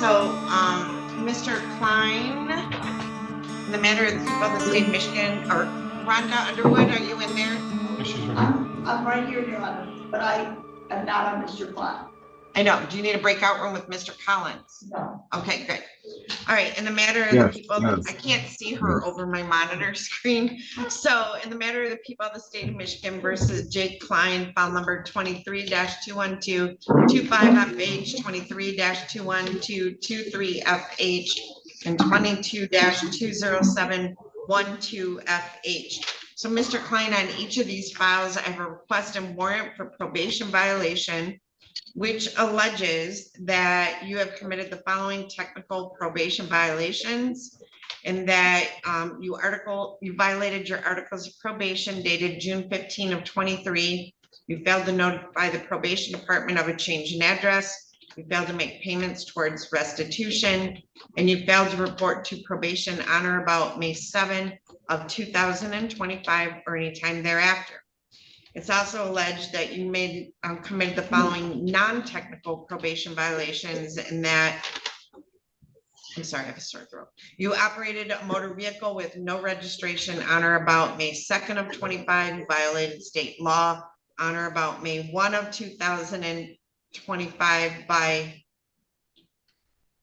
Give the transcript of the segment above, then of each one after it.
So, Mr. Klein, in the matter of the people of the state of Michigan, or Rhonda Underwood, are you in there? I'm right here, Your Honor, but I am not on Mr. Klein. I know. Do you need a breakout room with Mr. Collins? No. Okay, good. All right, in the matter of the people, I can't see her over my monitor screen. So in the matter of the people of the state of Michigan versus Jake Klein, file number 23-21225FH, 23-21223FH, and 22-20712FH. So Mr. Klein, on each of these files, I have a request and warrant for probation violation, which alleges that you have committed the following technical probation violations, and that you violated your articles of probation dated June 15 of 23. You failed to notify the probation department of a change in address. You failed to make payments towards restitution, and you failed to report to probation on or about May 7 of 2025 or any time thereafter. It's also alleged that you committed the following non-technical probation violations, in that, I'm sorry, I have a sore throat. You operated a motor vehicle with no registration on or about May 2nd of 25. You violated state law on or about May 1 of 2025 by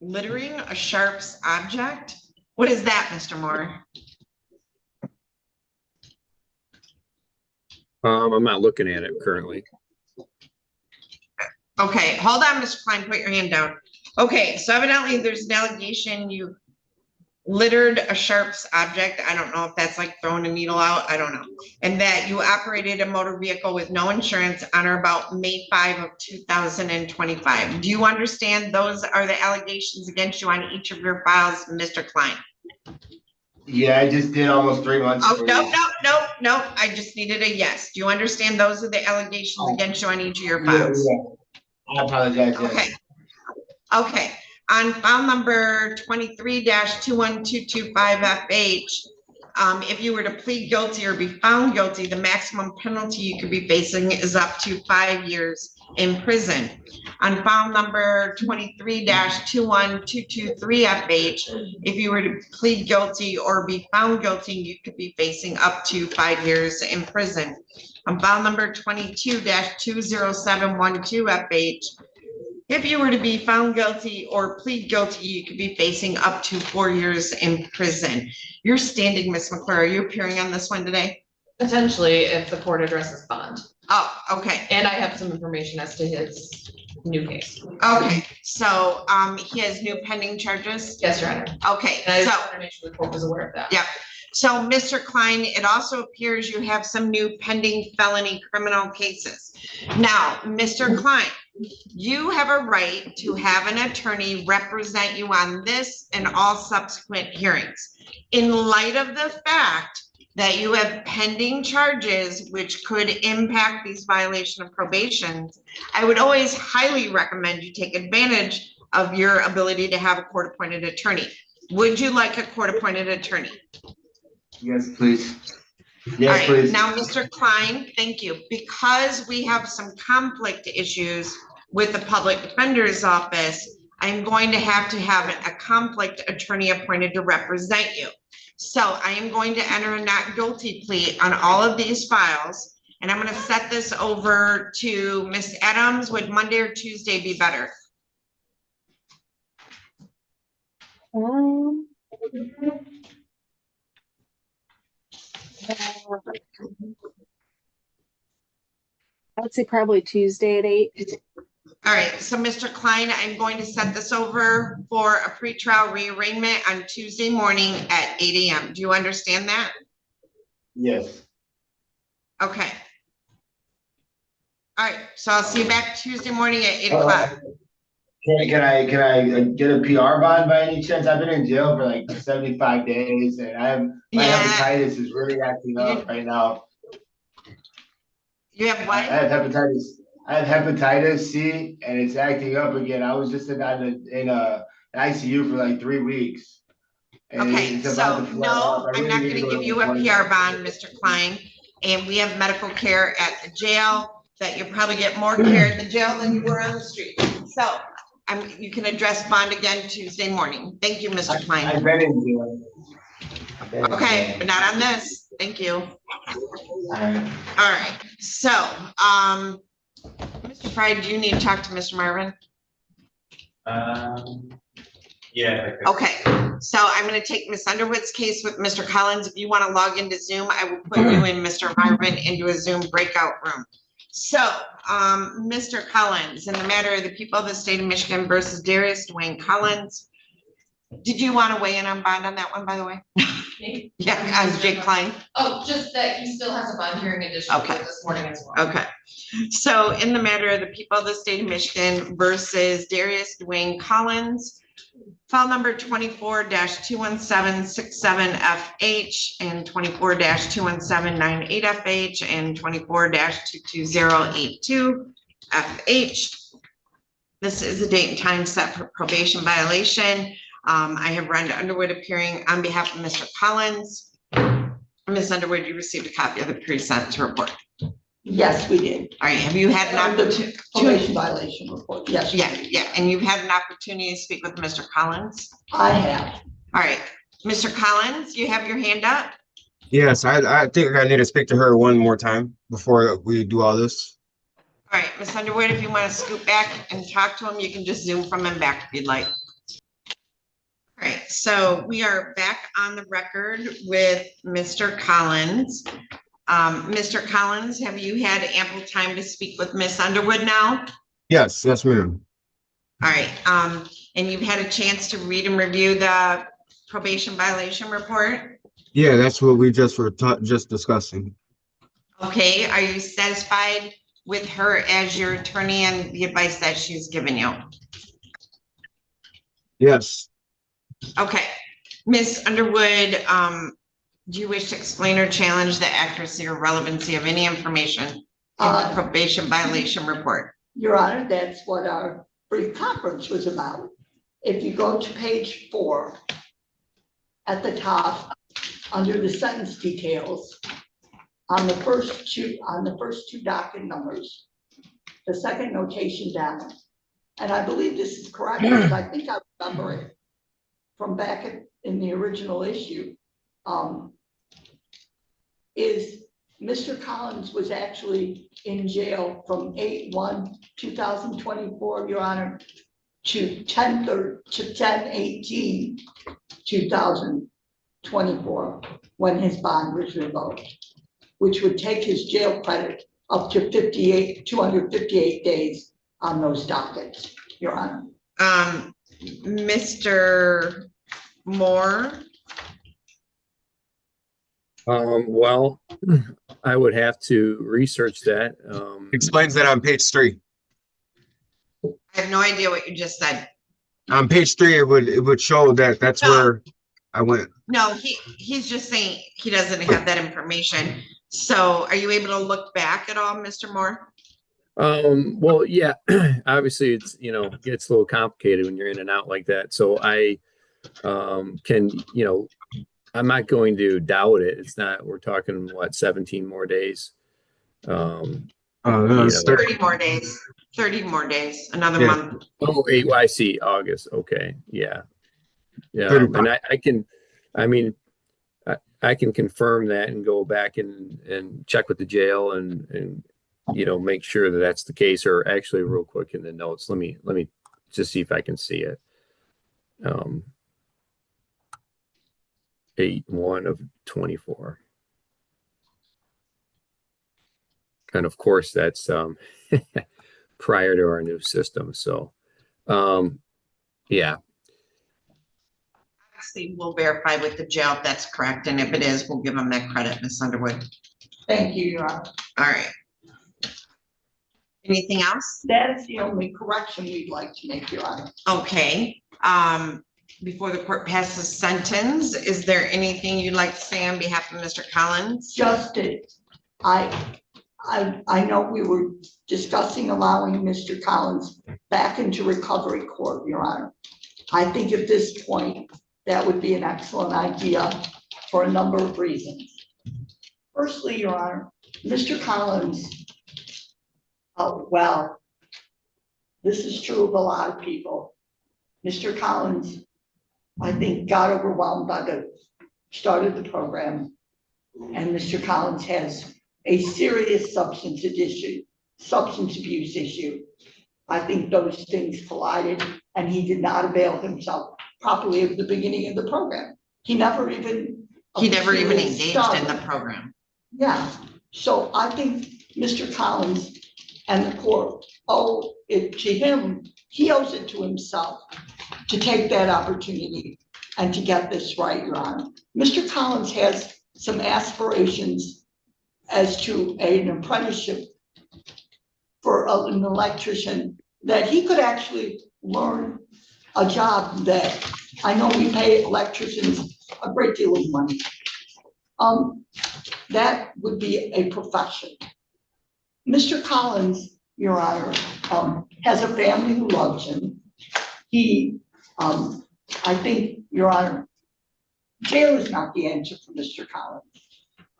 littering a sharps object. What is that, Mr. Moore? I'm not looking at it currently. Okay, hold on, Mr. Klein, put your hand down. Okay, so evidently there's an allegation you littered a sharps object. I don't know if that's like throwing a needle out, I don't know. And that you operated a motor vehicle with no insurance on or about May 5 of 2025. Do you understand those are the allegations against you on each of your files, Mr. Klein? Yeah, I just did almost 3 months. Oh, no. I just needed a yes. Do you understand those are the allegations against you on each of your files? Yeah. I apologize. Okay. Okay. On file number 23-21225FH, if you were to plead guilty or be found guilty, the maximum penalty you could be facing is up to 5 years in prison. On file number 23-21223FH, if you were to plead guilty or be found guilty, you could be facing up to 5 years in prison. On file number 22-20712FH, if you were to be found guilty or plead guilty, you could be facing up to 4 years in prison. You're standing, Ms. McClure. Are you appearing on this one today? Potentially, if the court addresses bond. Oh, okay. And I have some information as to his new case. Okay, so he has new pending charges? Yes, Your Honor. Okay, And I just so want to make sure the court was aware of that. yeah. So Mr. Klein, it also appears you have some new pending felony criminal cases. Now, Mr. Klein, you have a right to have an attorney represent you on this and all subsequent hearings. In light of the fact that you have pending charges which could impact these violation of probations, I would always highly recommend you take advantage of your ability to have a court-appointed attorney. Would you like a court-appointed attorney? Yes, please. Yes, All right, please. now, Mr. Klein, thank you. Because we have some conflict issues with the public defender's office, I'm going to have a conflict attorney appointed to represent you. So I am going to enter a not guilty plea on all of these files, and I'm going to set this over to Ms. Adams. Would Monday or Tuesday be better? I'd say probably Tuesday at 8. All right, so Mr. Klein, I'm going to set this over for a pretrial rearrangement on Tuesday morning at 8 a.m. Do you understand that? Yes. Okay. All right, so I'll see you back Tuesday morning at 8 o'clock. Can I get a PR bond by any chance? I've been in jail for like 75 days, and my hepatitis is really acting up right now. You have what? I have hepatitis. I have hepatitis C, and it's acting up again. I was just in ICU for like 3 weeks. Okay, so no, I'm not going to give you a PR bond, Mr. Klein. And we have medical care at the jail that you probably get more care at the jail than you were on the street. So you can address bond again Tuesday morning. Thank you, Mr. I've Klein. been in jail. I've been in Okay, jail. but not on this. Thank you. Alright. All right, so, Mr. Fry, do you need to talk to Mr. Marvin? Yeah. I could. Okay, so I'm gonna take Miss Underwood's case with Mr. Collins. If you want to log into Zoom, I will put you and Mr. Marvin into a Zoom breakout room. So, Mr. Collins, in the matter of the people of the state of Michigan versus Darius Dwayne Collins, did you want to weigh in on bond on that one, by the way? Me? Yeah, as Jake Klein. Oh, just that he still has a bond hearing additional Okay. this morning as well. Okay, so in the matter of the people of the state of Michigan versus Darius Dwayne Collins, file number 24-21767FH and 24-21798FH and 24-22082FH. This is a date and time set for probation violation. I have Rhonda Underwood appearing on behalf of Mr. Collins. Ms. Underwood, you received a copy of the pre-sentence report. Yes, we did. All right, have you had an opportunity? Probation violation report, yes. Yeah, and you've had an opportunity to speak with Mr. Collins? I have. All right, Mr. Collins, you have your hand up? Yes, I think I need to speak to her one more time before we do all this. All right, Ms. Underwood, if you want to scoot back and talk to him, you can just zoom from him back if you'd like. All right, so we are back on the record with Mr. Collins. Mr. Collins, have you had ample time to speak with Ms. Underwood now? Yes, ma'am. All right, and you've had a chance to read and review the probation violation report? Yeah, that's what we just were just discussing. Okay, are you satisfied with her as your attorney and the advice that she's given you? Yes. Okay, Ms. Underwood, do you wish to explain or challenge the accuracy or relevancy of any information in the probation violation report? Your Honor, that's what our brief conference was about. If you go to page 4, at the top, under the sentence details, on the first two docket numbers, the second notation down, and I believe this is correct because I think I remember it from back in the original issue, is Mr. Collins was actually in jail from 8/1/2024, Your Honor, to 10/18/2024, when his bond was revoked, which would take his jail credit up to 258 days on those dockets, Your Honor. Mr. Moore? Well, I would have to research that. Explains that on page 3. I have no idea what you just said. On page 3, it would show that that's where I went. No, he's just saying he doesn't have that information. So are you able to look back at all, Mr. Moore? Well, yeah, obviously it's, gets a little complicated when you're in and out like that. So I can, I'm not going to doubt it. It's not, we're talking what, 17 more days. 30 more days, 30 more days, another month. Oh, I see, August. Okay. Yeah. Yeah. 35. And I can confirm that and go back and check with the jail and make sure that that's the case, or actually real quick in the notes. Let me just see if I can see it. 8/1/24. And of course that's prior to our new system. So yeah. Obviously, we'll verify with the jail if that's correct, and if it is, we'll give them that credit, Ms. Underwood. Thank you, Your Honor. All right. Anything else? That is the only correction we'd like to make, Your Honor. Okay. Before the court passes sentence, is there anything you'd like to say on behalf of Mr. Collins? Just it. I know we were discussing allowing Mr. Collins back into recovery court, Your Honor. I think at this point, that would be an excellent idea for a number of reasons. Firstly, Your Honor, Mr. Collins, this is true of a lot of people. Mr. Collins, I think, got overwhelmed by the start of the program. And Mr. Collins has a serious substance abuse issue. I think those things collided, and he did not avail himself properly of the beginning of the program. He never even engaged in started. the program. Yeah, so I think Mr. Collins and the court owe it to him, he owes it to himself to take that opportunity and to get this right, Your Honor. Mr. Collins has some aspirations as to an apprenticeship for an electrician, that he could actually learn a job that I know we pay electricians a great deal of money. That would be a profession. Mr. Collins, Your Honor, has a family who loves him. He, I think, Your Honor, jail is not the answer for Mr. Collins.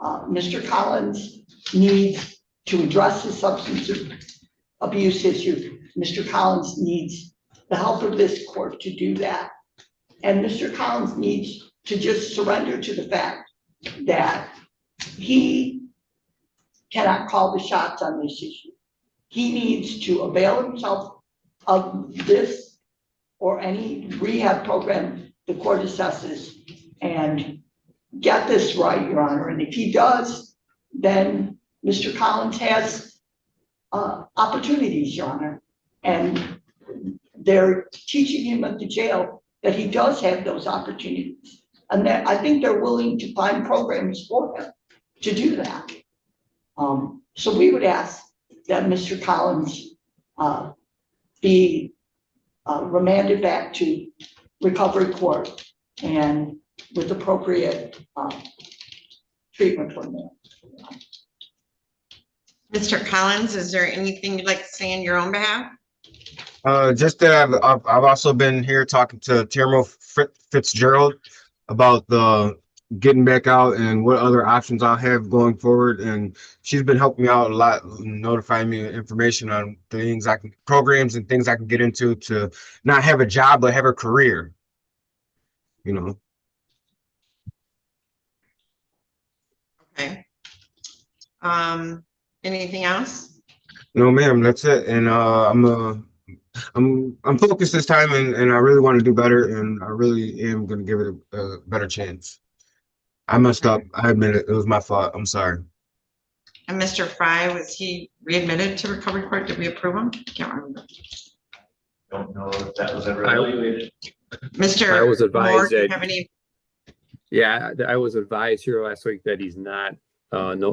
Mr. Collins needs to address his substance abuse issue. Mr. Collins needs the help of this court to do that. And Mr. Collins needs to just surrender to the fact that he cannot call the shots on this issue. He needs to avail himself of this or any rehab program the court assesses and get this right, Your Honor. And if he does, then Mr. Collins has opportunities, Your Honor. And they're teaching him at the jail that he does have those opportunities. And that I think they're willing to find programs for him to do that. So we would ask that Mr. Collins be remanded back to recovery court and with appropriate treatment from there. Mr. Collins, is there anything you'd like to say on your own behalf? Just that I've also been here talking to Tamara Fitzgerald about the getting back out and what other options I'll have going forward. And she's been helping me out a lot, notifying me information on things programs and things I can get into to not have a job, but have a career, you know. Okay. Anything else? No, ma'am, that's it. And I'm focused this time, and I really want to do better, and I really am going to give it a better chance. I messed up. I admit it. It was my fault. I'm sorry. And Mr. Fry, was he readmitted to recovery court? Did we approve him? Can't remember. Don't know if that was ever evaluated. Mr. I was advised Moore, do you that- have any? Yeah, I was advised here last week that he's not,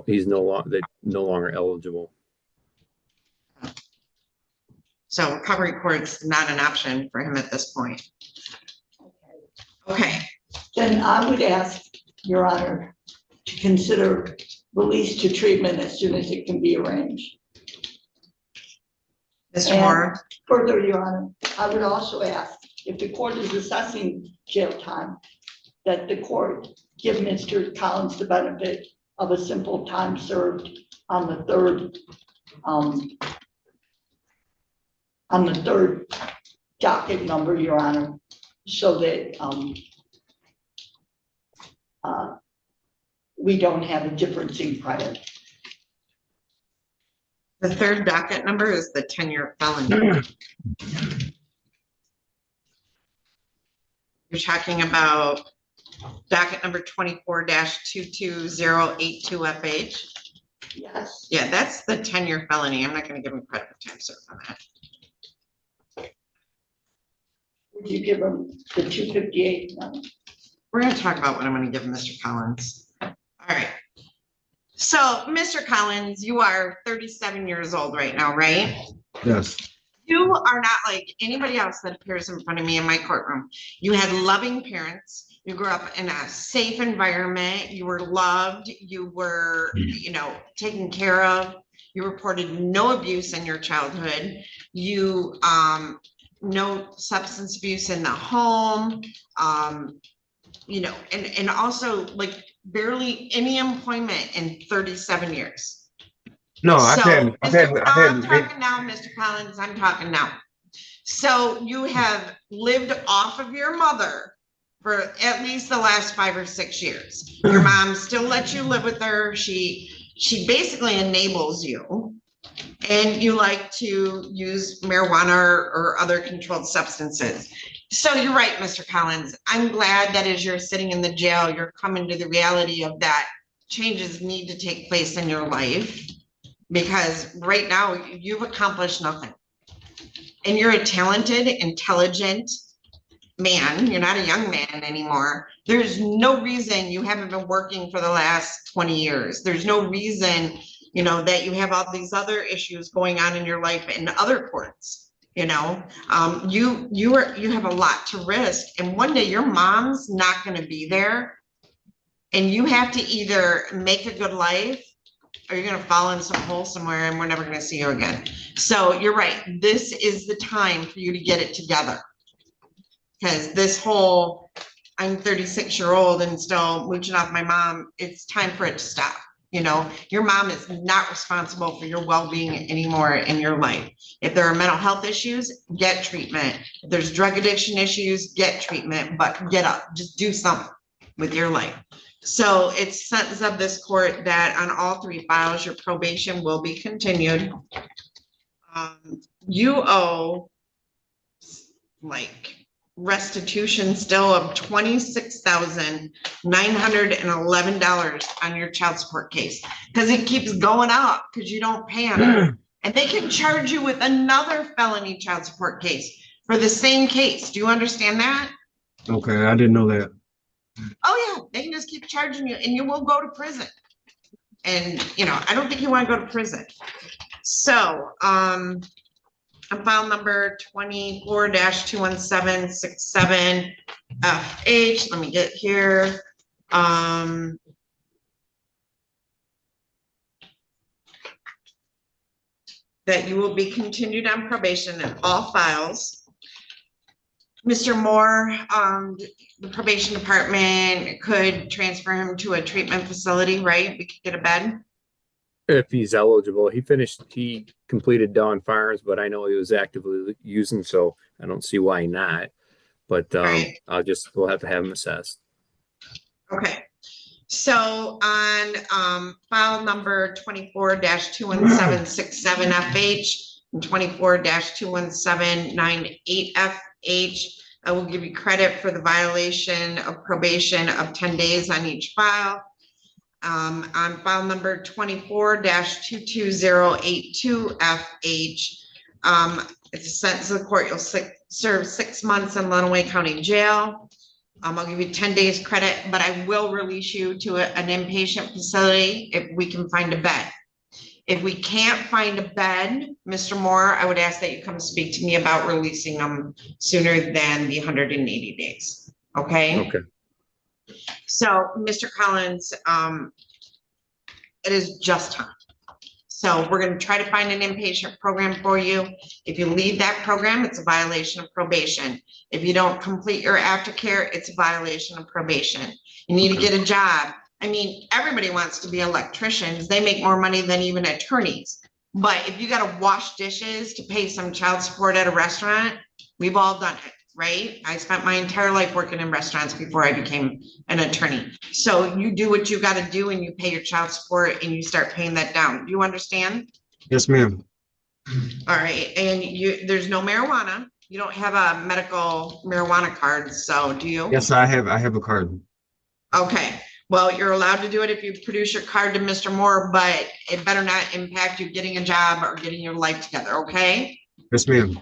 he's no longer eligible. So recovery court's not an option for him at this point. Okay, Then I would ask, Your Honor, to consider release to treatment as soon as it can be arranged. Mr. And Moore, further, Your Honor, I would also ask, if the court is assessing jail time, that the court give Mr. Collins the benefit of a simple time served on the third docket number, Your Honor, so that we don't have a difference in credit. the third docket number is the 10-year felony. You're talking about docket number 24-22082FH. Yes. Yeah, that's the 10-year felony. I'm not going to give him credit for time served on that. Would you give him the 258? We're going to talk about what I'm going to give Mr. Collins. All right. So, Mr. Collins, you are 37 years old right now, right? Yes. You are not like anybody else that appears in front of me in my courtroom. You had loving parents. You grew up in a safe environment. You were loved. You were, taken care of. You reported no abuse in your childhood. You, no substance abuse in the home. And also like barely any employment in 37 years. No, So, I'm talking now, Mr. Collins, I'm talking now. So you have lived off of your mother for at least the last 5 or 6 years. Your mom still lets you live with her. She basically enables you. And you like to use marijuana or other controlled substances. So you're right, Mr. Collins. I'm glad that as you're sitting in the jail, you're coming to the reality of that changes need to take place in your life. Because right now you've accomplished nothing. And you're a talented, intelligent man. You're not a young man anymore. There's no reason you haven't been working for the last 20 years. There's no reason, you know, that you have all these other issues going on in your life in other courts. You know, you have a lot to risk, and one day your mom's not going to be there, and you have to either make a good life or you're going to fall in some hole somewhere and we're never going to see you again. So you're right. This is the time for you to get it together. Because this whole, I'm 36-year-old and still mooching off my mom, it's time for it to stop. You know, your mom is not responsible for your well-being anymore in your life. If there are mental health issues, get treatment. If there's drug addiction issues, get treatment, but get up, just do something with your life. So it's sentence of this court that on all 3 files, your probation will be continued. You owe like restitution still of $26,911 on your child support case because it keeps going up because you don't pay on it. And they can charge you with another felony child support case for the same case. Do you understand that? Okay, I didn't know that. Oh yeah, they can just keep charging you and you will go to prison. And you know, I don't think you want to go to prison. So on file number 24-21767 FH, let me get here. That you will be continued on probation in all files. Mr. Moore, the probation department could transfer him to a treatment facility, right? We could get a bed. If he's eligible, he completed Dawn Farms, but I know he was actively using, so I don't see why not. But Right. we'll have to have him assessed. Okay. So on file number 24-21767 FH and 24-21798 FH, I will give you credit for the violation of probation of 10 days on each file. On file number 24-22082 FH, it's a sentence of the court. You'll serve 6 months in Lenawee County Jail. I'll give you 10 days credit, but I will release you to an inpatient facility if we can find a bed. If we can't find a bed, Mr. Moore, I would ask that you come speak to me about releasing them sooner than the 180 days. Okay? Okay. So, Mr. Collins, it is just time. So we're going to try to find an inpatient program for you. If you leave that program, it's a violation of probation. If you don't complete your aftercare, it's a violation of probation. You need to get a job. I mean, everybody wants to be electricians. They make more money than even attorneys. But if you got to wash dishes to pay some child support at a restaurant, we've all done it, right? I spent my entire life working in restaurants before I became an attorney. So you do what you got to do and you pay your child support and you start paying that down. Do you understand? Yes, ma'am. All right. And there's no marijuana. You don't have a medical marijuana card. So do you? Yes, I have a card. Okay. Well, you're allowed to do it if you produce your card to Mr. Moore, but it better not impact you getting a job or getting your life together, okay? Yes, ma'am.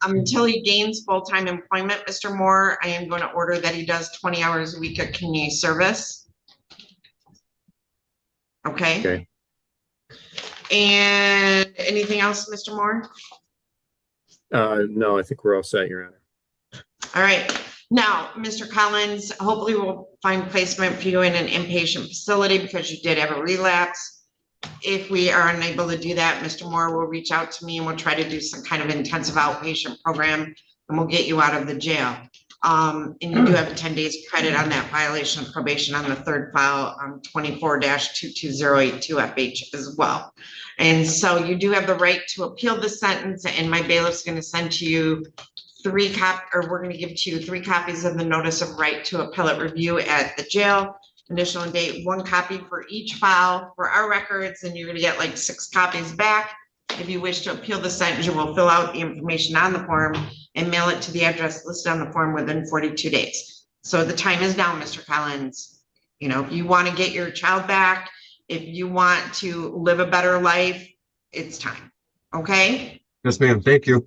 Until he gains full-time employment, Mr. Moore, I am going to order that he does 20 hours a week of community service. Okay? Okay. And anything else, Mr. Moore? No, I think we're all set, Your Honor. All right. Now, Mr. Collins, hopefully we'll find placement for you in an inpatient facility because you did have a relapse. If we are unable to do that, Mr. Moore will reach out to me and we'll try to do some kind of intensive outpatient program and we'll get you out of the jail. And you do have a 10 days credit on that violation of probation on the third file, 24-22082 FH as well. And so you do have the right to appeal the sentence, and my bailiff's going to send to you we're going to give to you 3 copies of the notice of right to appellate review at the jail. Initial and date, 1 copy for each file for our records, and you're going to get like 6 copies back. If you wish to appeal the sentence, you will fill out the information on the form and mail it to the address listed on the form within 42 days. So the time is now, Mr. Collins. You know, if you want to get your child back, if you want to live a better life, it's time. Okay? Yes, ma'am. Thank you.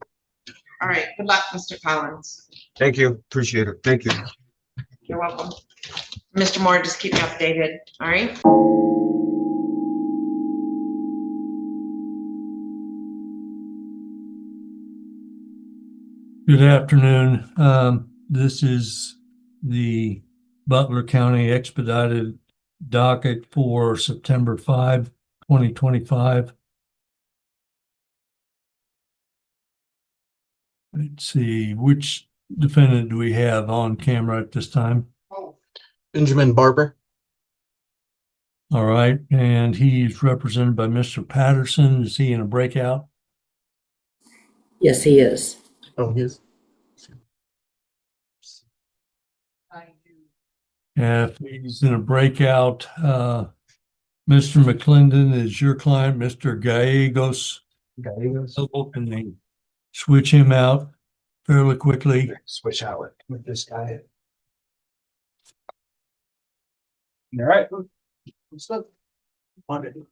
All right. Good luck, Mr. Collins. Thank you. Appreciate it. Thank you. You're welcome. Mr. Moore, just keep me updated. All right? Good afternoon. This is the Butler County expedited docket for September 5, 2025. Let's see, which defendant do we have on camera at this time? Benjamin Barber. All right, and he's represented by Mr. Patterson. Is he in a breakout? Yes, he is. Oh, he is. If he's in a breakout, Mr. McClendon is your client, Mr. Gallegos. Can they switch him out fairly quickly? Switch out with this guy. All right. What's up? Thank you.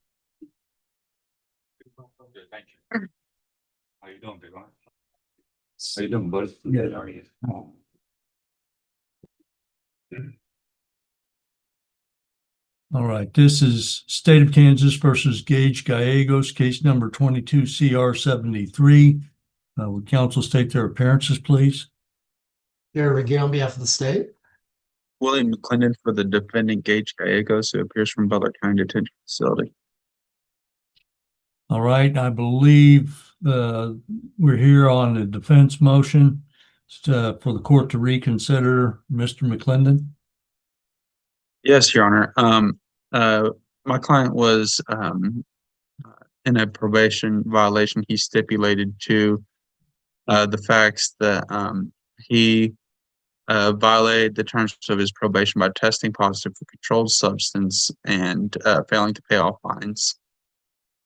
How you doing, big one? How you doing, bud? Good. How are you? All right, this is State of Kansas versus Gage Gallegos, case number 22 CR 73. Would counsel state their appearances, please? Here, Ricky, on behalf of the state. William McClendon for the defendant Gage Gallegos, who appears from Butler County Detention Facility. All right, I believe we're here on the defense motion for the court to reconsider Mr. McClendon. Yes, Your Honor. My client was in a probation violation. He stipulated to the facts that he violated the terms of his probation by testing positive for controlled substance and failing to pay all fines.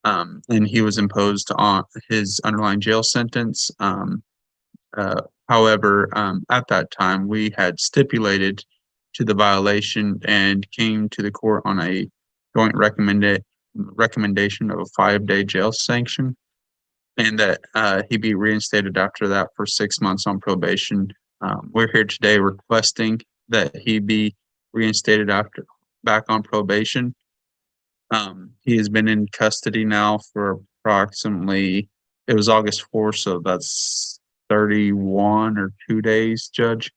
And he was imposed on his underlying jail sentence. However, at that time, we had stipulated to the violation and came to the court on a joint recommendation of a 5-day jail sanction, and that he be reinstated after that for 6 months on probation. We're here today requesting that he be reinstated back on probation. He has been in custody now for approximately, it was August 4th, so that's 31 or 2 days, Judge.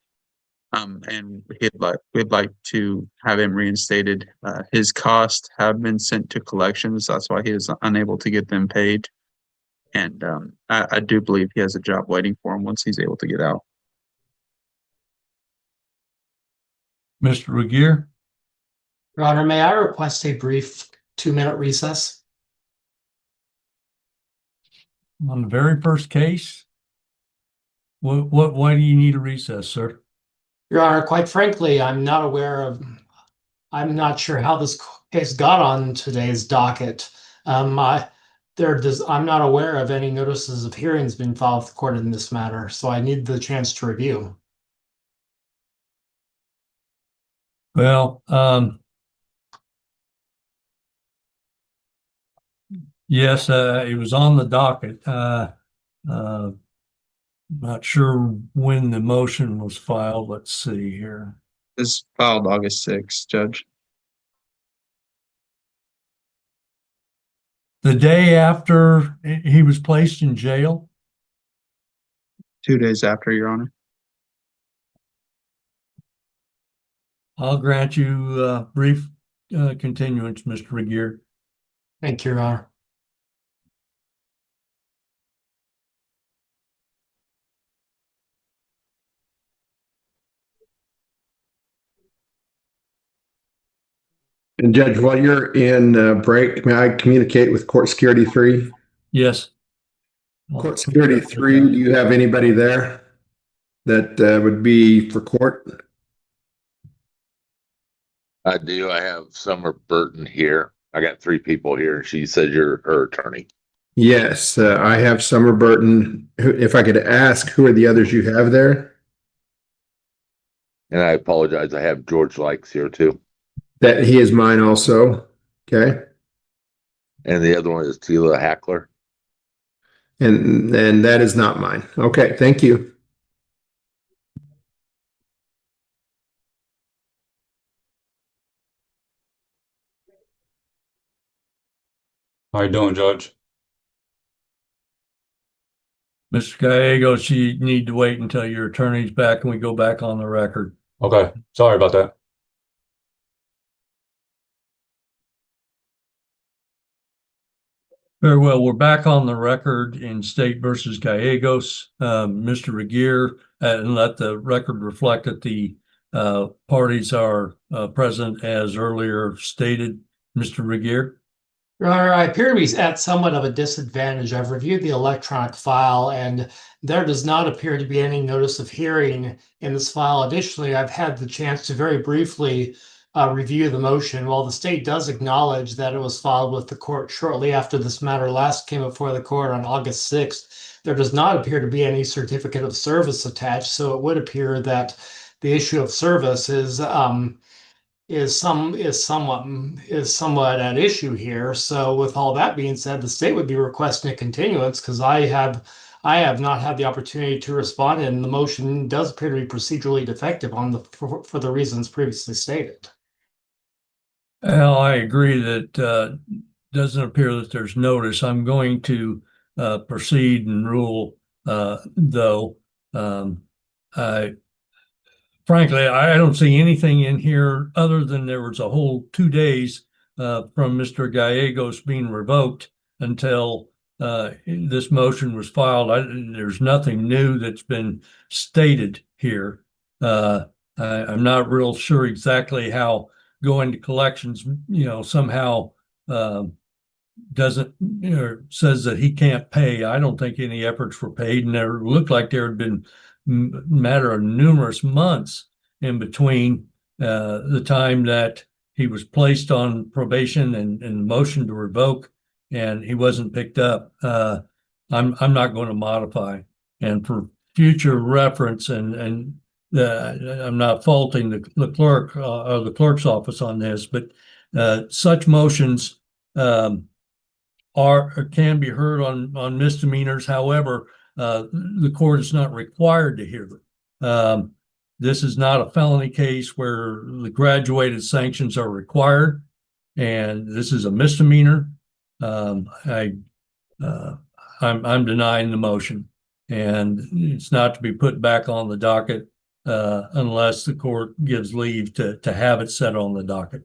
And we'd like to have him reinstated. His costs have been sent to collections. That's why he is unable to get them paid. And I do believe he has a job waiting for him once he's able to get out. Mr. Regier? Your Honor, may I request a brief 2-minute recess? On the very first case? Why do you need a recess, sir? Your Honor, quite frankly, I'm not not sure how this case got on today's docket. I'm not aware of any notices of hearings being filed with the court in this matter, so I need the chance to review. Well, yes, it was on the docket. Not sure when the motion was filed. Let's see here. This filed August 6th, Judge. The day after he was placed in jail? 2 days after, Your Honor. I'll grant you a brief continuance, Mr. Regier. Thank you, Your Honor. And Judge, while you're in break, may I communicate with Court Security 3? Yes. Court Security 3, do you have anybody there that would be for court? I do. I have Summer Burton here. I got 3 people here. She said you're her attorney. Yes, I have Summer Burton. If I could ask, who are the others you have there? And I apologize. I have George Likes here too. That he is mine also. Okay. And the other one is Tila Hackler. And that is not mine. Okay, thank you. How you doing, Judge? Mr. Gallegos, you need to wait until your attorney's back and we go back on the record. Okay, sorry about that. Very well, we're back on the record in State versus Gallegos. Mr. Regier, and let the record reflect that the parties are present as earlier stated. Mr. Regier? Your Honor, I appear to be at somewhat of a disadvantage. I've reviewed the electronic file and there does not appear to be any notice of hearing in this file. Additionally, I've had the chance to very briefly review the motion. While the state does acknowledge that it was filed with the court shortly after this matter last came before the court on August 6th, there does not appear to be any certificate of service attached. So it would appear that the issue of service is somewhat at issue here. So with all that being said, the state would be requesting a continuance because I have not had the opportunity to respond, and the motion does appear to be procedurally defective for the reasons previously stated. Well, I agree that doesn't appear that there's notice. I'm going to proceed and rule, though. Frankly, I don't see anything in here other than there was a whole 2 days from Mr. Gallegos being revoked until this motion was filed. There's nothing new that's been stated here. I'm not real sure exactly how going to collections, somehow doesn't, says that he can't pay. I don't think any efforts were paid, and there looked like there had been matter of numerous months in between the time that he was placed on probation and the motion to revoke, and he wasn't picked up. I'm not going to modify, and for future reference, and I'm not faulting the clerk or the clerk's office on this, but such motions can be heard on misdemeanors. However, the court is not required to hear them. This is not a felony case where the graduated sanctions are required, and this is a misdemeanor. I'm denying the motion, and it's not to be put back on the docket unless the court gives leave to have it set on the docket.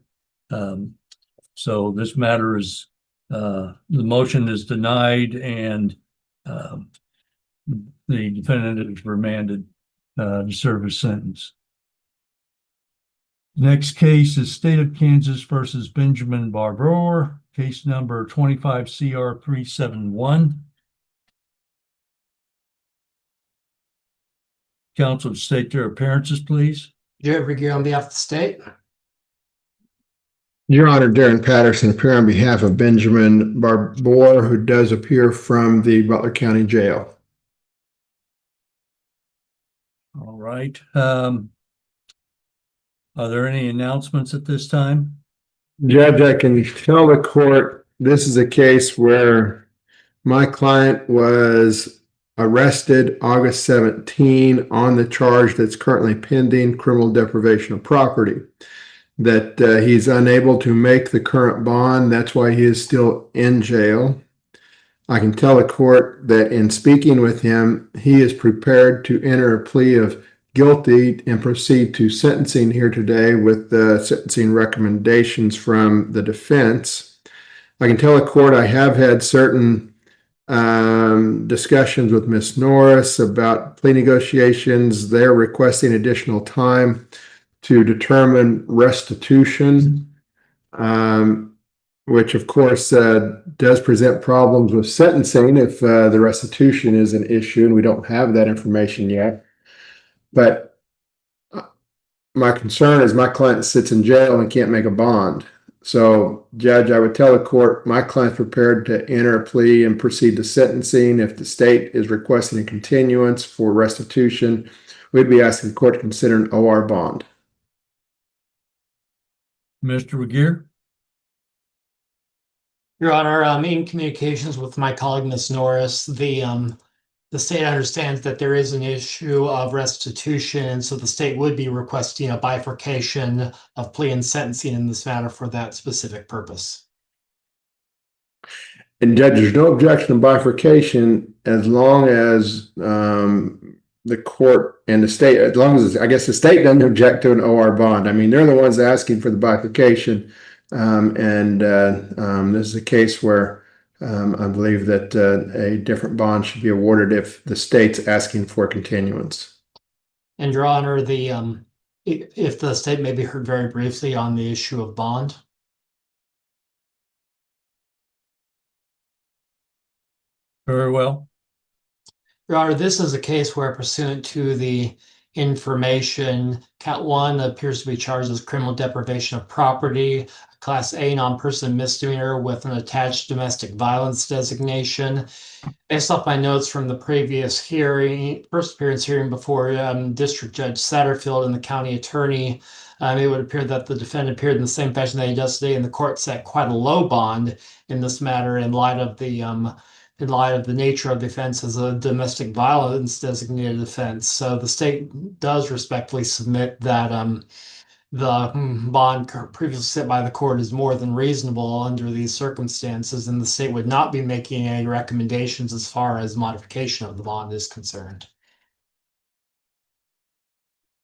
So this matter is, the motion is denied, and the defendant is remanded to serve his sentence. Next case is State of Kansas versus Benjamin Barbour, case number 25 CR 371. Counsel, state their appearances, please. Jared Regier on behalf of the state. Your Honor, Darren Patterson, appear on behalf of Benjamin Barbour, who does appear from the Butler County Jail. All right. Are there any announcements at this time? Judge, I can tell the court this is a case where my client was arrested August 17 on the charge that's currently pending, criminal deprivation of property. That he's unable to make the current bond. That's why he is still in jail. I can tell the court that in speaking with him, he is prepared to enter a plea of guilty and proceed to sentencing here today with the sentencing recommendations from the defense. I can tell the court I have had certain discussions with Ms. Norris about plea negotiations. They're requesting additional time to determine restitution. which of course does present problems with sentencing if the restitution is an issue and we don't have that information yet. But my concern is my client sits in jail and can't make a bond. So, Judge, I would tell the court my client's prepared to enter a plea and proceed to sentencing. If the state is requesting a continuance for restitution, we'd be asking the court to consider an OR bond. Mr. McGear? Your Honor, in communications with my colleague, Ms. Norris, the state understands that there is an issue of restitution, and so the state would be requesting a bifurcation of plea and sentencing in this matter for that specific purpose. And Judge, there's no objection to bifurcation as long as the court and the state, as long as I guess the state doesn't object to an OR bond. I mean, they're the ones asking for the bifurcation. This is a case where I believe that a different bond should be awarded if the state's asking for continuance. And Your Honor, if the state may be heard very briefly on the issue of bond. Very well. Your Honor, this is a case where pursuant to the information, count one appears to be charged as criminal deprivation of property, Class A non-person misdemeanor with an attached domestic violence designation. Based off my notes from the previous hearing, first appearance hearing before District Judge Satterfield and the county attorney, it would appear that the defendant appeared in the same fashion that he does today, and the court set quite a low bond in this matter in light of the nature of the offense as a domestic violence designated offense. So the state does respectfully submit that the bond previously set by the court is more than reasonable under these circumstances, and the state would not be making any recommendations as far as modification of the bond is concerned.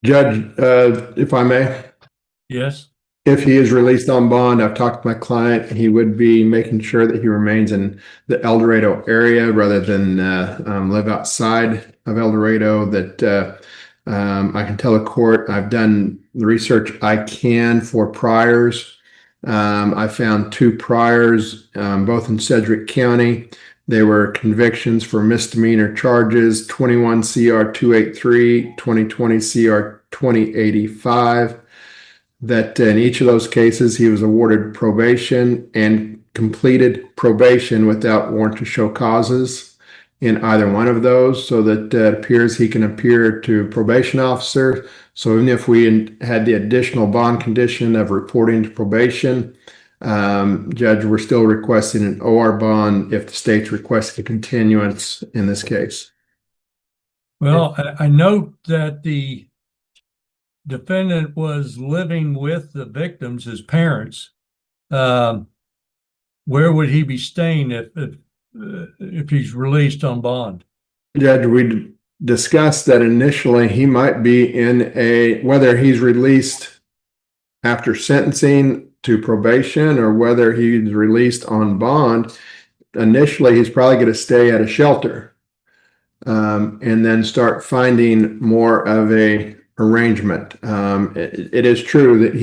Judge, if I may. Yes. If he is released on bond, I've talked to my client, he would be making sure that he remains in the El Dorado area rather than live outside of El Dorado. That I can tell the court I've done the research I can for priors. I found 2 priors, both in Sedgwick County. They were convictions for misdemeanor charges, 21 CR 283, 2020 CR 2085. That in each of those cases, he was awarded probation and completed probation without warrant to show causes in either one of those, so that it appears he can appear to probation officer. So even if we had the additional bond condition of reporting to probation, Judge, we're still requesting an OR bond if the state's requesting a continuance in this case. Well, I note that the defendant was living with the victims, his parents. Where would he be staying if he's released on bond? Judge, we discussed that initially he might be in whether he's released after sentencing to probation or whether he's released on bond. Initially, he's probably going to stay at a shelter and then start finding more of a arrangement. It is true that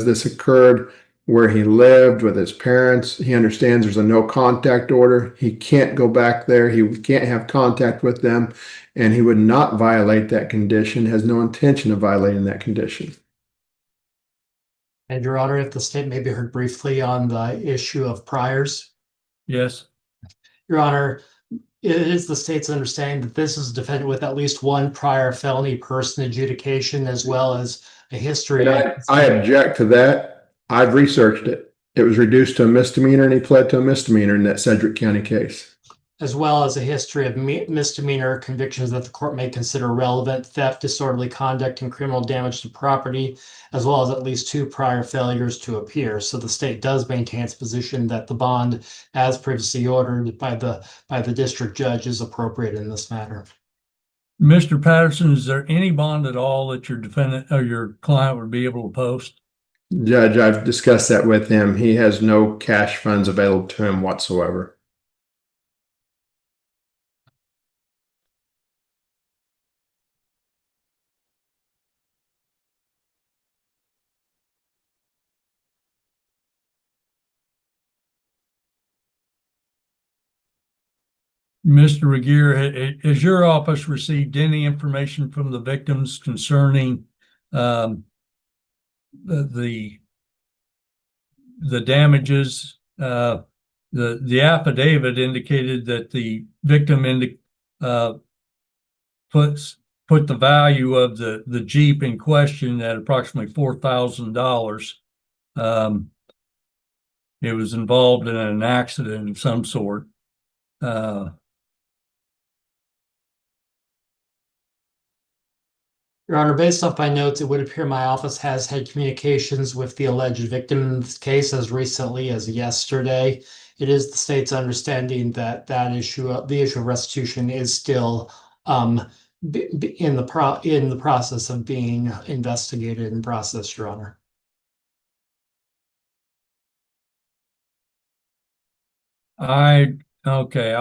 this occurred where he lived with his parents. He understands there's a no contact order. He can't go back there. He can't have contact with them, and he would not violate that condition, has no intention of violating that condition. And Your Honor, if the state may be heard briefly on the issue of priors. Yes. Your Honor, it is the state's understanding that this is a defendant with at least one prior felony person adjudication, as well as a history. I object to that. I've researched it. It was reduced to a misdemeanor, and he pled to a misdemeanor in that Sedgwick County case. As well as a history of misdemeanor convictions that the court may consider relevant, theft, disorderly conduct, and criminal damage to property, as well as at least 2 prior failures to appear. So the state does maintain its position that the bond, as previously ordered by the district judge, is appropriate in this matter. Mr. Patterson, is there any bond at all that your defendant or your client would be able to post? Judge, I've discussed that with him. He has no cash funds available to him whatsoever. Mr. Regier, has your office received any information from the victims concerning the damages? The affidavit indicated that the victim put the value of the Jeep in question at approximately $4,000. It was involved in an accident of some sort. Your Honor, based off my notes, it would appear my office has had communications with the alleged victim in this case as recently as yesterday. It is the state's understanding that the issue of restitution is still in the process of being investigated and processed, Your Honor. Okay,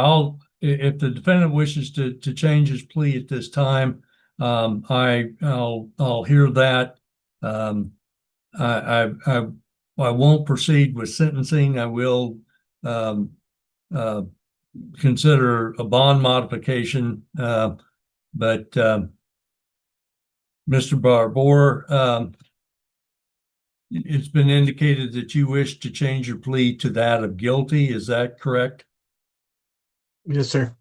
if the defendant wishes to change his plea at this time, I'll hear that. I won't proceed with sentencing. I will consider a bond modification, but Mr. Barbour, it's been indicated that you wish to change your plea to that of guilty. Is that correct? Yes, sir.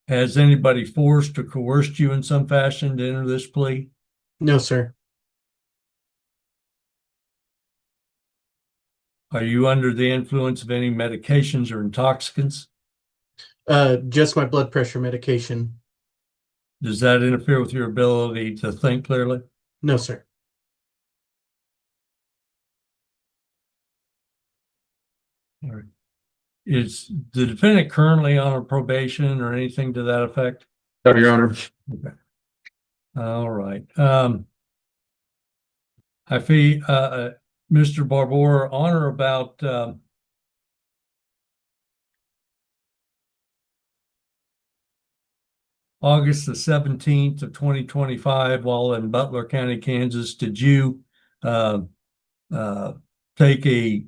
Has anybody forced or coerced you in some fashion to enter this plea? No, sir. Are you under the influence of any medications or intoxicants? Just my blood pressure medication. Does that interfere with your ability to think clearly? No, sir. All right. Is the defendant currently on a probation or anything to that effect? No, Your Honor. Okay. All right. I feel, Mr. Barbour, on or about August the 17th of 2025, while in Butler County, Kansas, did you take a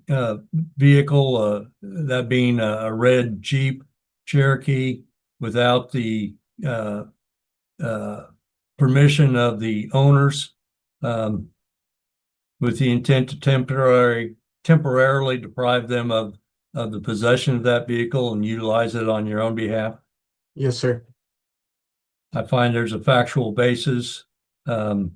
vehicle, that being a red Jeep Cherokee, without the permission of the owners, with the intent to temporarily deprive them of the possession of that vehicle and utilize it on your own behalf? Yes, sir. I find there's a factual basis that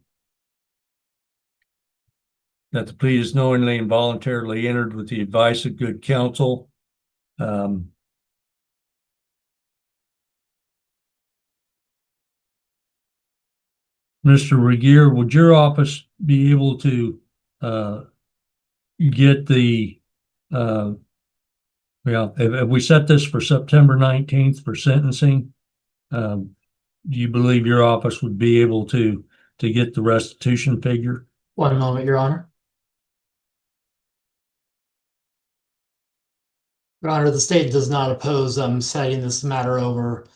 the plea is knowingly and voluntarily entered with the advice of good counsel. Mr. Regier, would your office be able to get the if we set this for September 19th for sentencing, do you believe your office would be able to get the restitution figure? One moment, Your Honor. Your Honor, the state does not oppose setting this matter over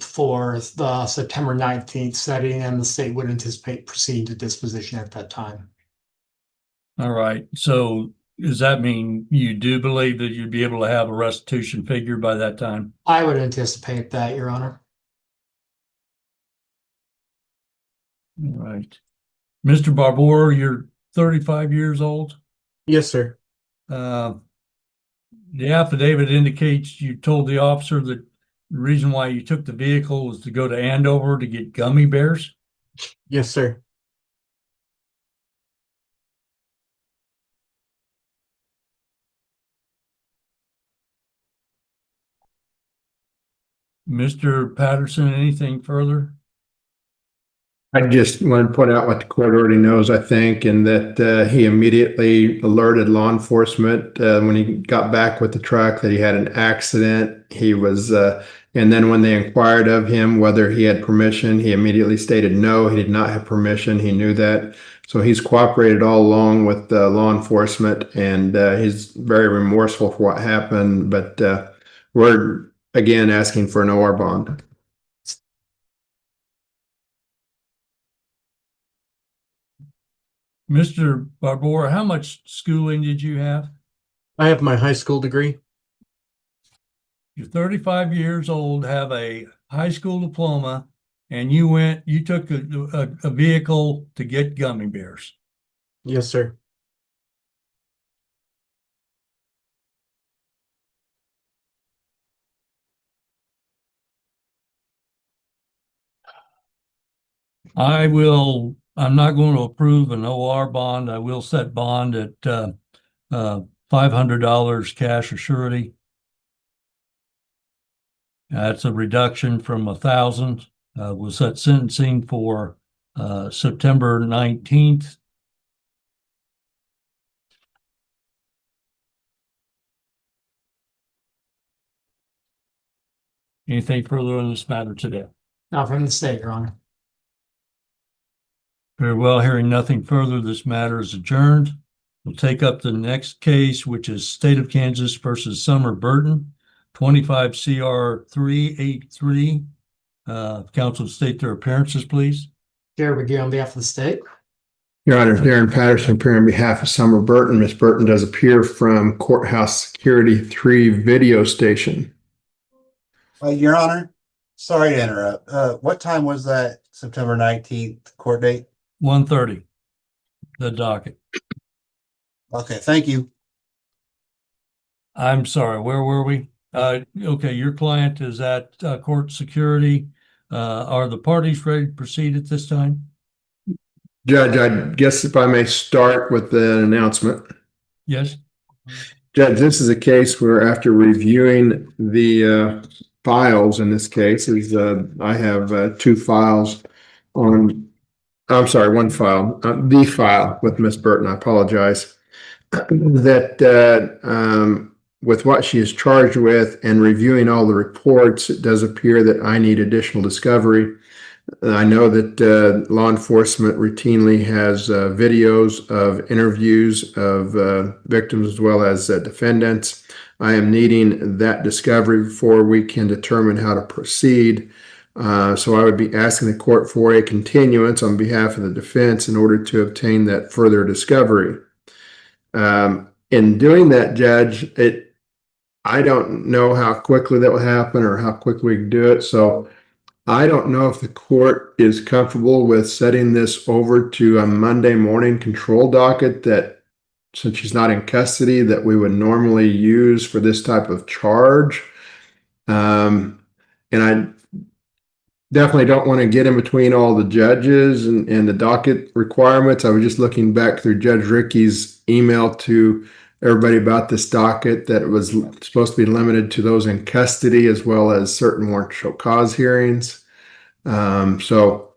for the September 19th setting, and the state would anticipate proceeding to disposition at that time. All right. So does that mean you do believe that you'd be able to have a restitution figure by that time? I would anticipate that, Your Honor. All right. Mr. Barbour, you're 35 years old? Yes, sir. The affidavit indicates you told the officer that the reason why you took the vehicle was to go to Andover to get gummy bears? Yes, sir. Mr. Patterson, anything further? I just want to point out what the court already knows, I think, and that he immediately alerted law enforcement when he got back with the truck that he had an accident. He was, and then when they inquired of him whether he had permission, he immediately stated no, he did not have permission. He knew that. So he's cooperated all along with law enforcement, and he's very remorseful for what happened. But we're again asking for an OR bond. Mr. Barbour, how much schooling did you have? I have my high school degree. you're 35 years old, have a high school diploma, and you took a vehicle to get gummy bears. Yes, sir. I'm not going to approve an OR bond. I will set bond at $500 cash or surety. That's a reduction from 1,000. We'll set sentencing for September 19th. Anything further on this matter today? Not from the state, Your Honor. Very well, hearing nothing further, this matter is adjourned. We'll take up the next case, which is State of Kansas versus Summer Burton, 25 CR 383. Counsel state their appearances, please. Chair McGee on behalf of the state. Your Honor, Darren Patterson appearing on behalf of Summer Burton. Ms. Burton does appear from Courthouse Security 3 video station. Your Honor, sorry to interrupt. What time was that September 19th court date? 1:30, the docket. Okay, thank you. I'm sorry, where were we? Okay, your client is at court security. Are the parties ready to proceed at this time? Judge, I guess if I may start with the announcement. Yes. Judge, this is a case where after reviewing the files in this case, I have two files on, I'm sorry, one file, the file with Miss Burton, I apologize, that with what she is charged with and reviewing all the reports, it does appear that I need additional discovery. I know that law enforcement routinely has videos of interviews of victims as well as defendants. I am needing that discovery before we can determine how to proceed. So I would be asking the court for a continuance on behalf of the defense in order to obtain that further discovery. In doing that, Judge, I don't know how quickly that will happen or how quickly we can do it. So I don't know if the court is comfortable with setting this over to a Monday morning control docket that, since she's not in custody, that we would normally use for this type of charge. And I definitely don't want to get in between all the judges and the docket requirements. I was just looking back through Judge Ricky's email to everybody about this docket that it was supposed to be limited to those in custody as well as certain warrant show cause hearings. So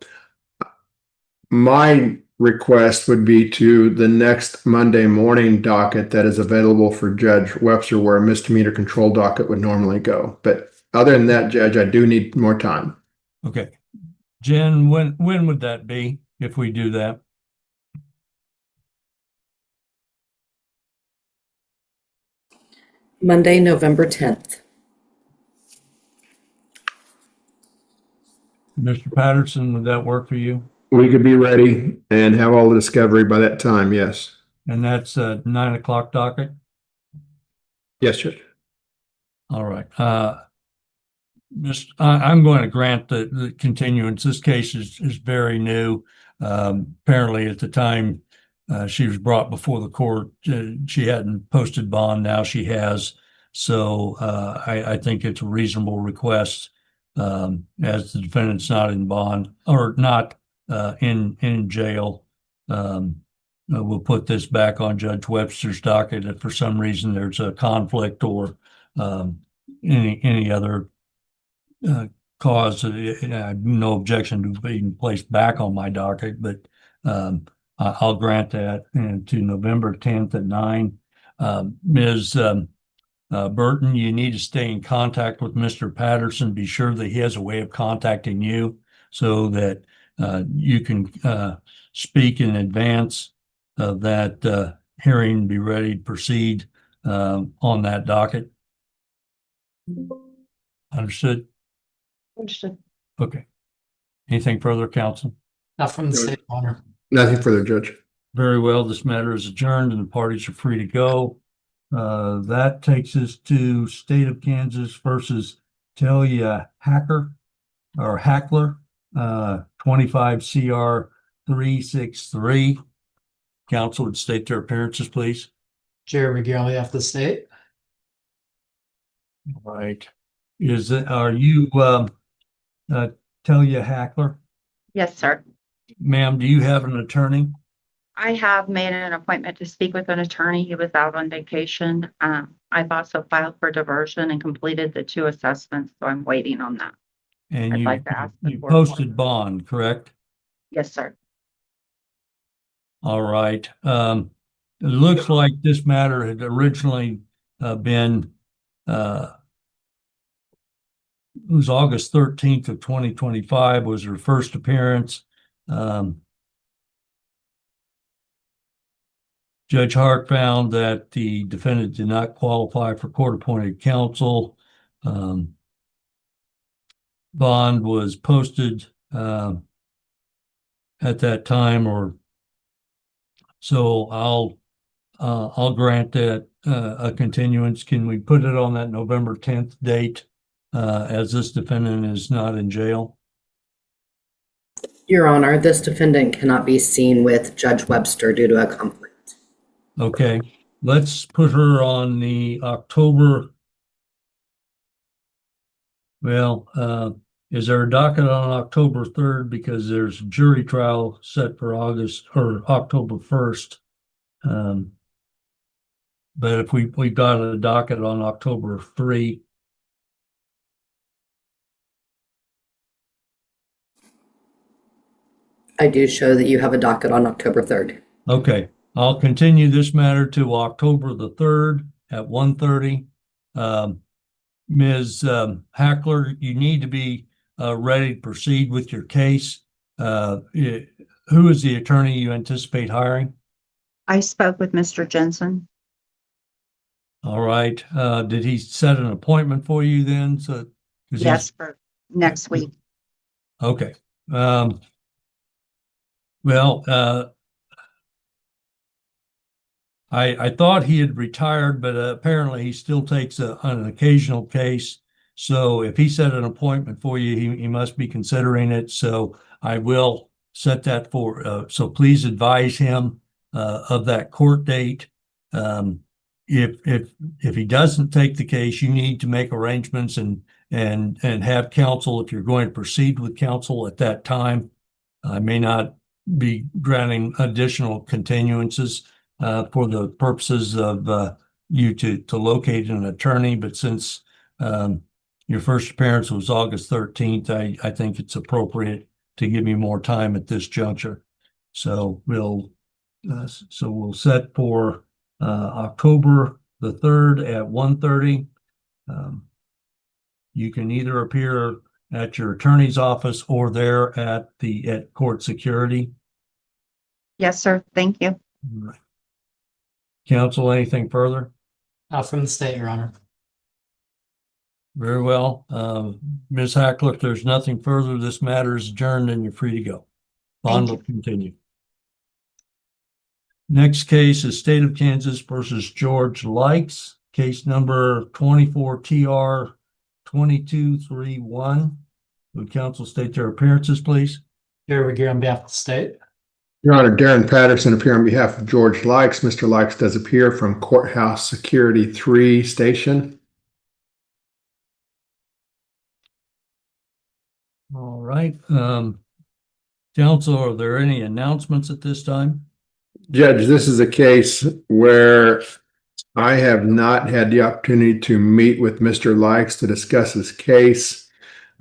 my request would be to the next Monday morning docket that is available for Judge Webster, where a misdemeanor control docket would normally go. But other than that, Judge, I do need more time. Okay. Jen, when would that be if we do that? Monday, November 10th. Mr. Patterson, would that work for you? We could be ready and have all the discovery by that time, yes. And that's a 9 o'clock docket? Yes, Judge. All right. I'm going to grant the continuance. This case is very new. Apparently at the time she was brought before the court, she hadn't posted bond. Now she has. So I think it's a reasonable request as the defendant's not in bond or not in jail. We'll put this back on Judge Webster's docket if for some reason there's a conflict or any other cause. I have no objection to being placed back on my docket, but I'll grant that to November 10th at 9. Ms. Burton, you need to stay in contact with Mr. Patterson. Be sure that he has a way of contacting you so that you can speak in advance of that hearing, be ready to proceed on that docket. Understood? Understood. Okay. Anything further, counsel? Not from the state, Honor. Nothing further, Judge. Very well. This matter is adjourned and the parties are free to go. That takes us to State of Kansas versus Talia Hackler, 25 CR 363. Council would state their appearances, please. Jeremy Gale on behalf of the state. Right. Are you, Talia Hackler? Yes, sir. Ma'am, do you have an attorney? I have made an appointment to speak with an attorney. He was out on vacation. I've also filed for diversion and completed the 2 assessments, so I'm waiting on that. And I'd you, like to ask the you court. posted bond, correct? Yes, sir. All right. It looks like this matter had originally been, it was August 13th of 2025 was her first appearance. Judge Hart found that the defendant did not qualify for court-appointed counsel. Bond was posted at that time, or so I'll grant that a continuance. Can we put it on that November 10th date as this defendant is not in jail? Your Honor, this defendant cannot be seen with Judge Webster due to a conflict. Okay, let's put her on the October. Well, is there a docket on October 3rd? Because there's a jury trial set for August or October 1st. But if we got a docket on October 3. I do show that you have a docket on October 3rd. Okay, I'll continue this matter to October the 3rd at 1:30. Ms. Hackler, you need to be ready to proceed with your case. Who is the attorney you anticipate hiring? I spoke with Mr. Jensen. All right. Did he set an appointment for you then? So, Yes, for next week. Okay. Well, I thought he had retired, but apparently he still takes an occasional case. So if he set an appointment for you, he must be considering it. So I will set that for, so please advise him of that court date. If he doesn't take the case, you need to make arrangements and have counsel if you're going to proceed with counsel at that time. I may not be granting additional continuances for the purposes of you to locate an attorney, but since your first appearance was August 13th, I think it's appropriate to give you more time at this juncture. So we'll set for October the 3rd at 1:30. You can either appear at your attorney's office or there at court security. Yes, sir. Thank you. Counsel, anything further? From the state, Your Honor. Very well. Ms. Hackler, if there's nothing further, this matter is adjourned and you're free to go. Bond will continue. Next case is State of Kansas versus George Likes, case number 24 TR 2231. Would counsel state their appearances, please? Here we go on behalf of the state. Your Honor, Darren Patterson appear on behalf of George Likes. Mr. Likes does appear from Courthouse Security 3 Station. All right. Counsel, are there any announcements at this time? Judge, this is a case where I have not had the opportunity to meet with Mr. Likes to discuss his case.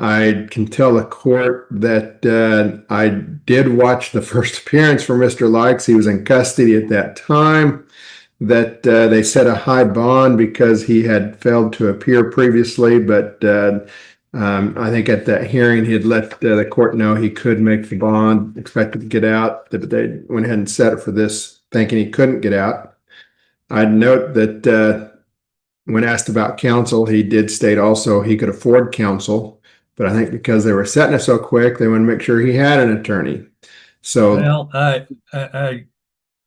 I can tell the court that I did watch the first appearance for Mr. Likes. He was in custody at that time, that they set a high bond because he had failed to appear previously, but I think at that hearing he had let the court know he could make the bond, expected to get out, but they went ahead and set it for this thinking he couldn't get out. I'd note that when asked about counsel, he did state also he could afford counsel. But I think because they were setting it so quick, they want to make sure he had an attorney. So, well, I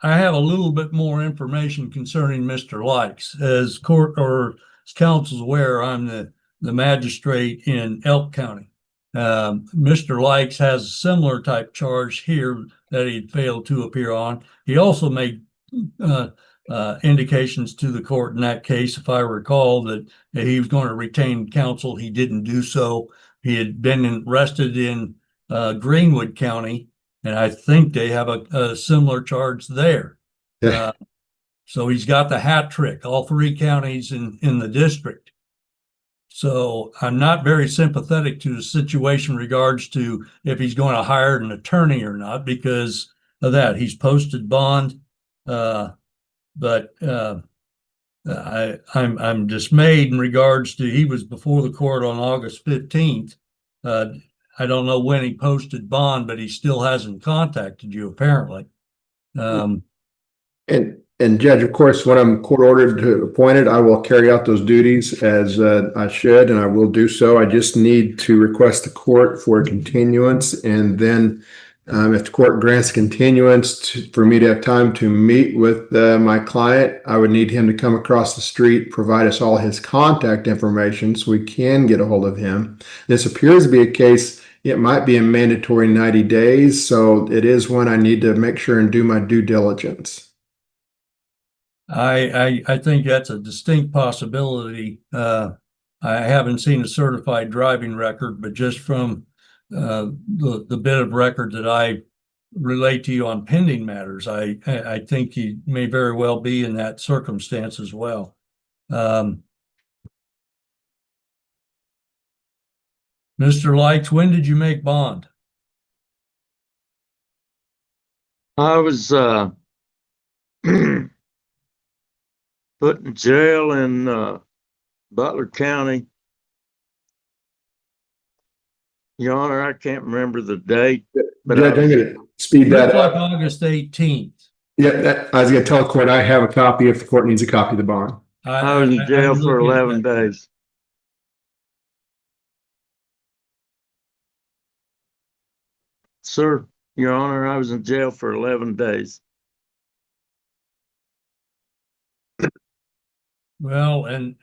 I have a little bit more information concerning Mr. Likes. As court or as council's aware, I'm the magistrate in Elk County. Mr. Likes has a similar type charge here that he failed to appear on. He also made indications to the court in that case, if I recall, that he was going to retain counsel. He didn't do so. He had been arrested in Greenwood County, and I think they have a similar charge there. Yeah. So he's got the hat trick, all three counties in the district. So I'm not very sympathetic to the situation in regards to if he's going to hire an attorney or not because of that. He's posted bond, but I'm dismayed in regards to he was before the court on August 15th. I don't know when he posted bond, but he still hasn't contacted you apparently. And Judge, of course, when I'm court ordered to appointed, I will carry out those duties as I should, and I will do so. I just need to request the court for a continuance, and then if the court grants continuance for me to have time to meet with my client, I would need him to come across the street, provide us all his contact information so we can get a hold of him. This appears to be a case, it might be a mandatory 90 days, so it is one I need to make sure and do my due diligence. I think that's a distinct possibility. I haven't seen a certified driving record, but just from the bit of record that I relate to you on pending matters, I think he may very well be in that circumstance as well. Mr. Lights, when did you make bond? I was put in jail in Butler County. Your Honor, I can't remember the date, but Judge, I'm going to speed that up. Like August 18th. Yeah, I was going to tell the court I have a copy if the court needs a copy of the bond. I was in jail for 11 days. Sir, Your Honor, I was in jail for 11 days. Well, and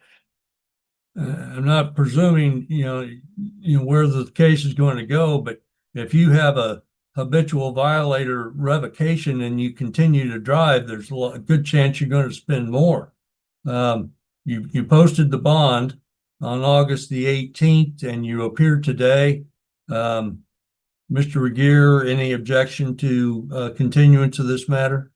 I'm not presuming, where the case is going to go, but if you have a habitual violator revocation and you continue to drive, there's a good chance you're going to spend more. You posted the bond on August the 18th and you appeared today. Mr. Regier, any objection to continuance of this matter?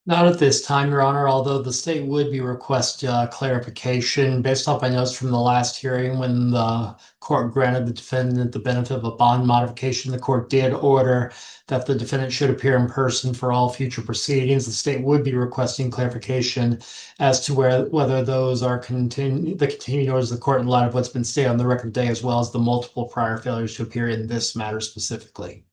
Not at this time, Your Honor, although the state would be request clarification based off my notes from the last hearing when the court granted the defendant the benefit of a bond modification. The court did order that the defendant should appear in person for all future proceedings. The state would be requesting clarification as to whether those are the continued orders of the court in light of what's been stated on the record today, as well as the multiple prior failures to appear in this matter specifically.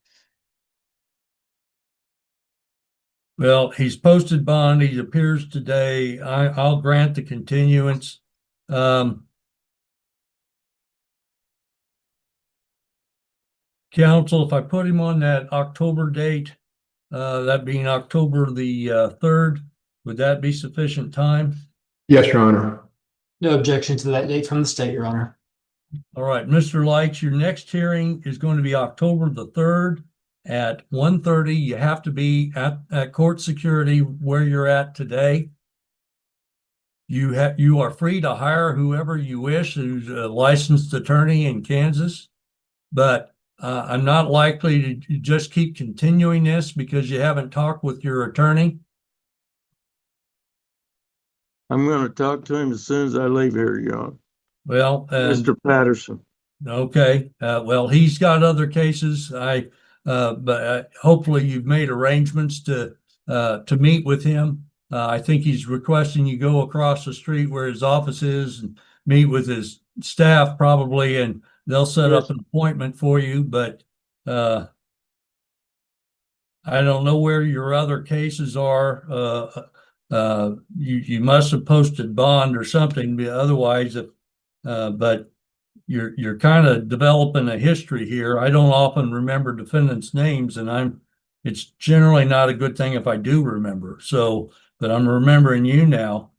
Well, he's posted bond. He appears today. I'll grant the continuance. Counsel, if I put him on that October date, that being October the 3rd, would that be sufficient time? Yes, Your Honor. No objection to that date from the state, Your Honor. All right, Mr. Lights, your next hearing is going to be October the 3rd. At 1:30, you have to be at court security where you're at today. You are free to hire whoever you wish who's a licensed attorney in Kansas, but I'm not likely to just keep continuing this because you haven't talked with your attorney. I'm going to talk to him as soon as I leave here, Your Honor. Well, Mr. Patterson. Okay. Well, he's got other cases. But hopefully you've made arrangements to meet with him. I think he's requesting you go across the street where his office is and meet with his staff probably, and they'll set up an appointment for you. But I don't know where your other cases are. You must have posted bond or something. Otherwise, but you're kind of developing a history here. I don't often remember defendants' names, and I'm it's generally not a good thing if I do remember. So, but I'm remembering you now.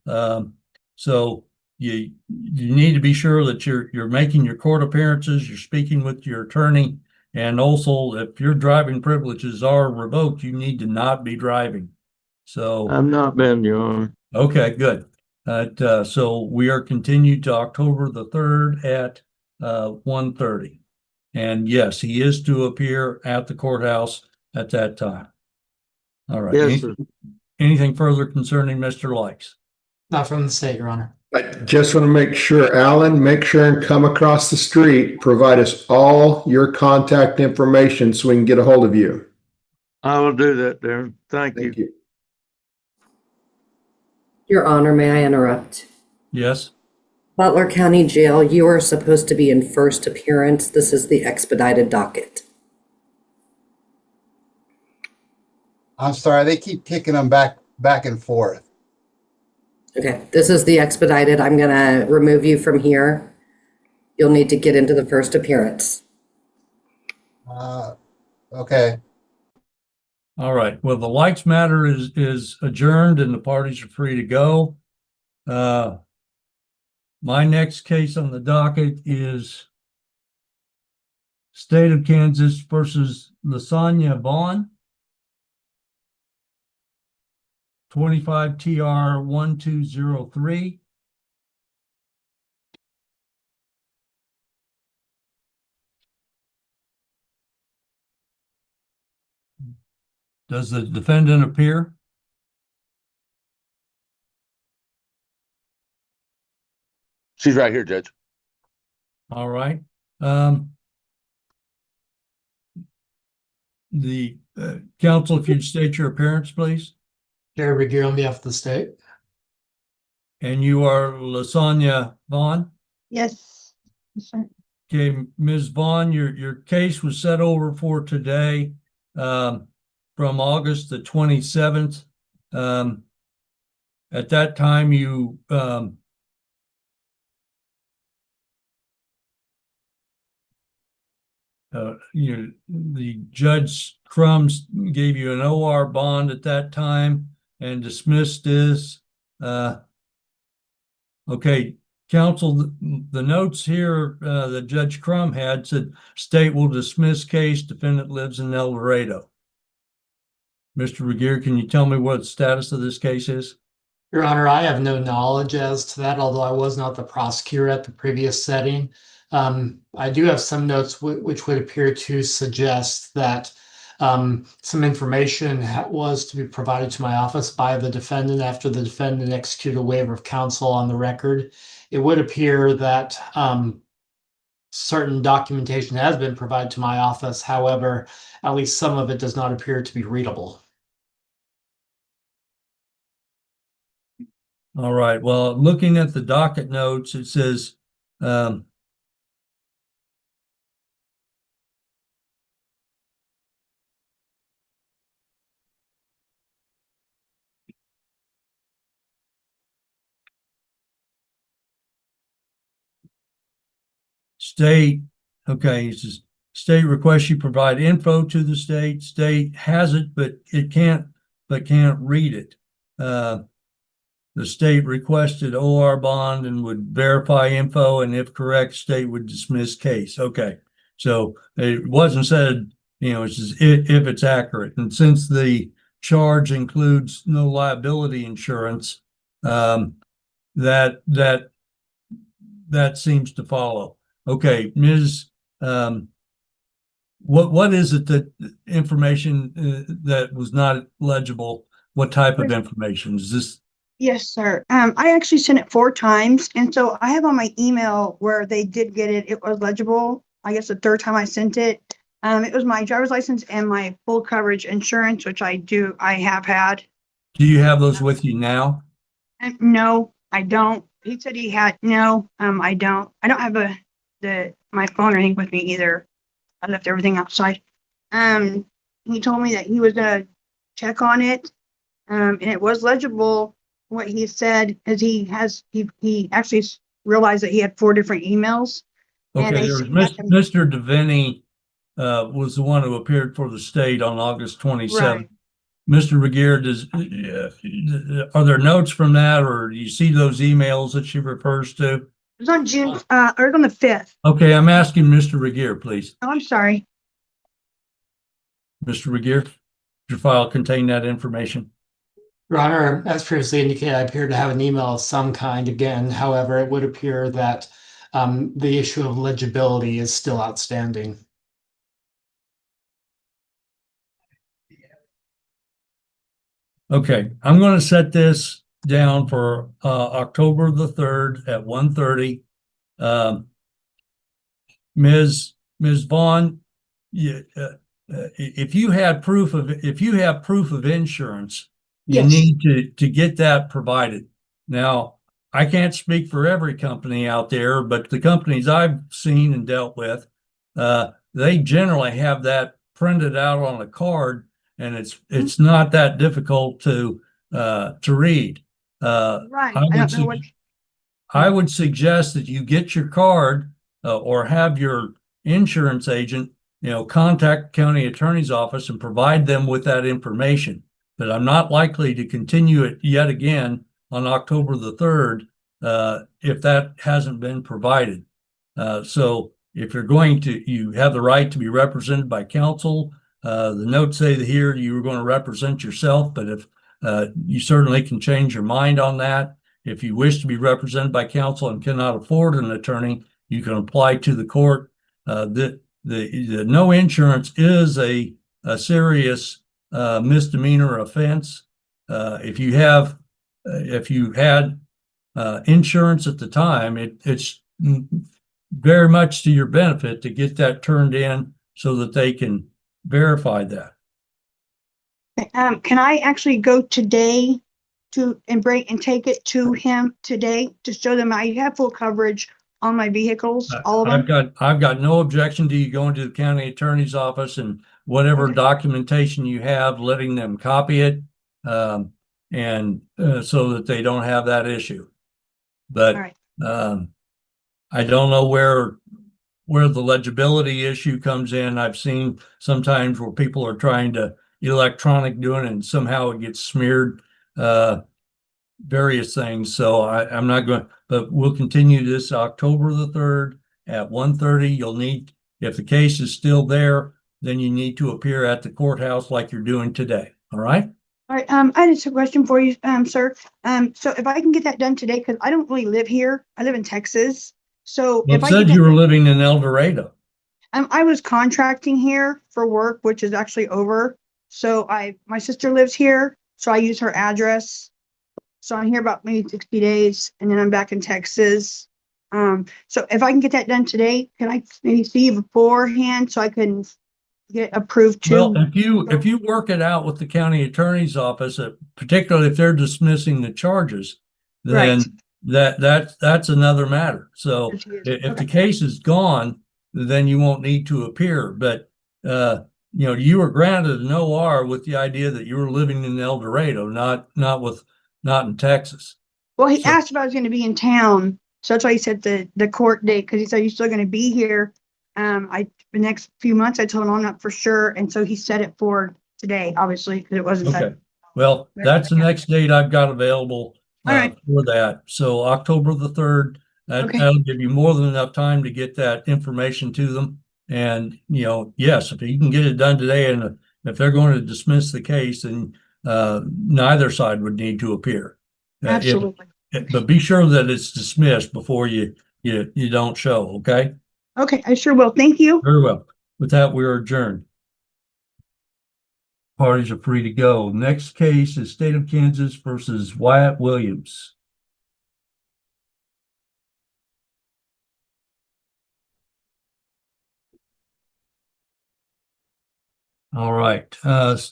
So you need to be sure that you're making your court appearances, you're speaking with your attorney, and also if your driving privileges are revoked, you need to not be driving. So I've not been, Your Honor. okay, good. So we are continued to October the 3rd at 1:30. And yes, he is to appear at the courthouse at that time. All right. Yes, sir. Anything further concerning Mr. Likes? Not from the state, Your Honor. I just want to make sure, Alan, make sure and come across the street, provide us all your contact information so we can get a hold of you. I will do that, Darren. Thank you. Thank you. Your Honor, may I interrupt? Yes. Butler County Jail, you are supposed to be in first appearance. This is the expedited docket. I'm sorry, they keep kicking them back and forth. Okay, this is the expedited. I'm going to remove you from here. You'll need to get into the first appearance. Okay. All right. Well, the Likes matter is adjourned and the parties are free to go. My next case on the docket is State of Kansas versus Lasagna Vaughn. 25 TR 1203. Does the defendant appear? She's right here, Judge. All right. The counsel, if you'd state your appearance, please. Jerry Regier on behalf of the state. And you are Lasagna Vaughn? Yes. Yes, sir. Okay, Ms. Vaughn, your case was set over for today from August the 27th. At that time, the Judge Crumbs gave you an OR bond at that time and dismissed this. Okay, counsel, the notes here that Judge Crum had said state will dismiss case, defendant lives in El Dorado. Mr. Regier, can you tell me what the status of this case is? Your Honor, I have no knowledge as to that, although I was not the prosecutor at the previous setting. I do have some notes which would appear to suggest that some information was to be provided to my office by the defendant after the defendant executed a waiver of counsel on the record. It would appear that certain documentation has been provided to my office. However, at least some of it does not appear to be readable. All right. Well, looking at the docket notes, it says state, okay, it says state requests you provide info to the state. State has it, but can't read it. The state requested OR bond and would verify info, and if correct, state would dismiss case. Okay, so it wasn't said, it's just if it's accurate. And since the charge includes no liability insurance, that seems to follow. Okay, Ms. What is it that information that was not legible? What type of information is this? Yes, sir. I actually sent it 4 times. And so I have on my email where they did get it. It was legible. I guess the 3rd time I sent it. It was my driver's license and my full coverage insurance, which I have had. Do you have those with you now? No, I don't. He said he had, no, I don't. I don't have my phone or anything with me either. I left everything outside. He told me that he was gonna check on it. And it was legible. What he said is he actually realized that he had 4 different emails. Okay, there was Mr. Devaney was the one who appeared for the state on August 27th. Right. Mr. Regier, are there notes from that, or do you see those emails that she refers to? It was on June, or on the 5th. Okay, I'm asking Mr. Regier, please. Oh, I'm sorry. Mr. Regier, does your file contain that information? Your Honor, as previously indicated, I appear to have an email of some kind again. However, it would appear that the issue of legibility is still outstanding. Okay, I'm going to set this down for October the 3rd at 1:30. Ms. Vaughn, if you have proof of insurance, you Yes. need to get that provided. Now, I can't speak for every company out there, but the companies I've seen and dealt with, they generally have that printed out on a card, and it's not that difficult to read. Right. I would suggest that you get your card or have your insurance agent, contact the county attorney's office and provide them with that information. But I'm not likely to continue it yet again on October the 3rd if that hasn't been provided. So if you're going to, you have the right to be represented by counsel. The notes say that here you were going to represent yourself, but if you certainly can change your mind on that. If you wish to be represented by counsel and cannot afford an attorney, you can apply to the court. The no insurance is a serious misdemeanor offense. If you had insurance at the time, it's very much to your benefit to get that turned in so that they can verify that. Can I actually go today and take it to him today to show them I have full coverage on my vehicles, all of them? I've got no objection to you going to the county attorney's office and whatever documentation you have, letting them copy it, and so that they don't have that issue. But I don't know where the legibility issue comes in. I've seen sometimes where people are trying to electronic doing it and somehow it gets smeared, various things. So I'm not going, but we'll continue this October the 3rd at 1:30. You'll need, if the case is still there, then you need to appear at the courthouse like you're doing today. All right. All right. I just have a question for you, sir. So if I can get that done today, because I don't really live here. I live in Texas. So Well, if it I said get you were living in El Dorado. I was contracting here for work, which is actually over. So my sister lives here, so I use her address. So I'm here about maybe 60 days, and then I'm back in Texas. So if I can get that done today, can I maybe see you beforehand so I can get approved too? Well, if you work it out with the county attorney's office, particularly if they're dismissing the charges, then that's another matter. So if the case is gone, then you won't need to appear. But you were granted an OR with the idea that you were living in El Dorado, not in Texas. Well, he asked if I was going to be in town, so that's why he said the court date, because he said you're still going to be here. The next few months, I told him I'm not for sure, and so he set it for today, obviously, because it wasn't. Okay. Well, that's the next date I've got available for that. So October the 3rd. That'll give you more than enough time to get that information to them. And, yes, if you can get it done today, and if they're going to dismiss the case, then neither side would need to appear. Absolutely. But be sure that it's dismissed before you don't show, okay? Okay, I sure will. Thank you. Very well. With that, we are adjourned. Parties are free to go. Next case is State of Kansas versus Wyatt Williams. All right.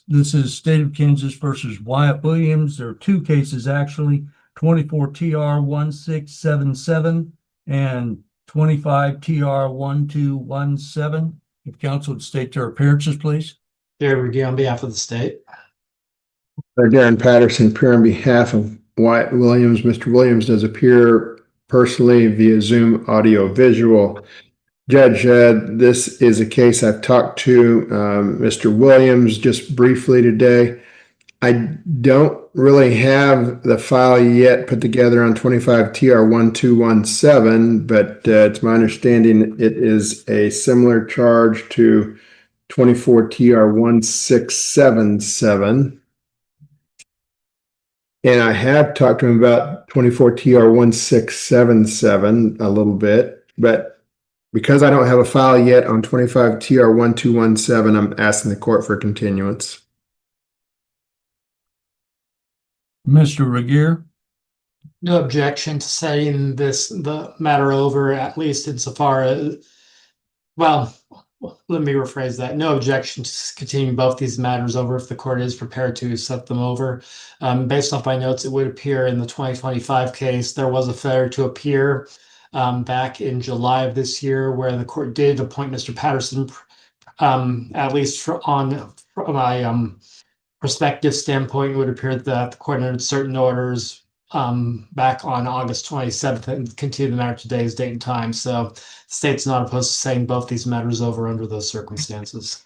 This is State of Kansas versus Wyatt Williams. There are two cases actually, 24 TR 1677 and 25 TR 1217. If counsel would state their appearances, please. There we go. On behalf of the state. Darren Patterson, appear on behalf of Wyatt Williams. Mr. Williams does appear personally via Zoom audio visual. Judge, this is a case I've talked to Mr. Williams just briefly today. I don't really have the file yet put together on 25 TR 1217, but it's my understanding it is a similar charge to 24 TR 1677. And I have talked to him about 24 TR 1677 a little bit, but because I don't have a file yet on 25 TR 1217, I'm asking the court for continuance. Mr. Regier? No objection to setting the matter over, at least insofar as, well, let me rephrase that. No objection to continuing both these matters over if the court is prepared to set them over. Based off my notes, it would appear in the 2025 case, there was a failure to appear back in July of this year, where the court did appoint Mr. Patterson, at least from my perspective standpoint, it would appear that the court entered certain orders back on August 27th and continue the matter today's date and time. So the state's not opposed to setting both these matters over under those circumstances.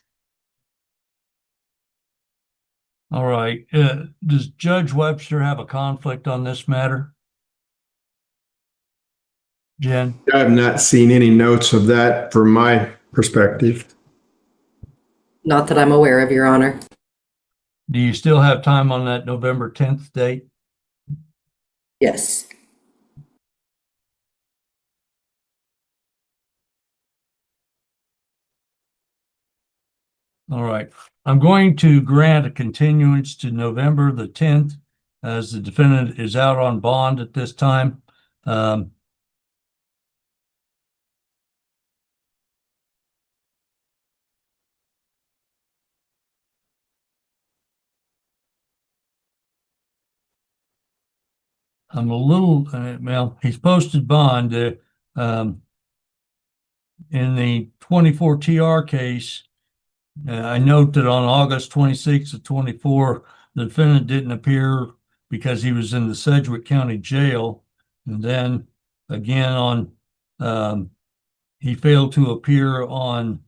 All right. Does Judge Webster have a conflict on this matter? Jen? I have not seen any notes of that from my perspective. Not that I'm aware of, Your Honor. Do you still have time on that November 10th date? Yes. All right. I'm going to grant a continuance to November the 10th as the defendant is out on bond at this time. I'm a little, well, he's posted bond. In the 24 TR case, I note that on August 26th of 24, the defendant didn't appear because he was in the Sedgwick County Jail. And then again he failed to appear on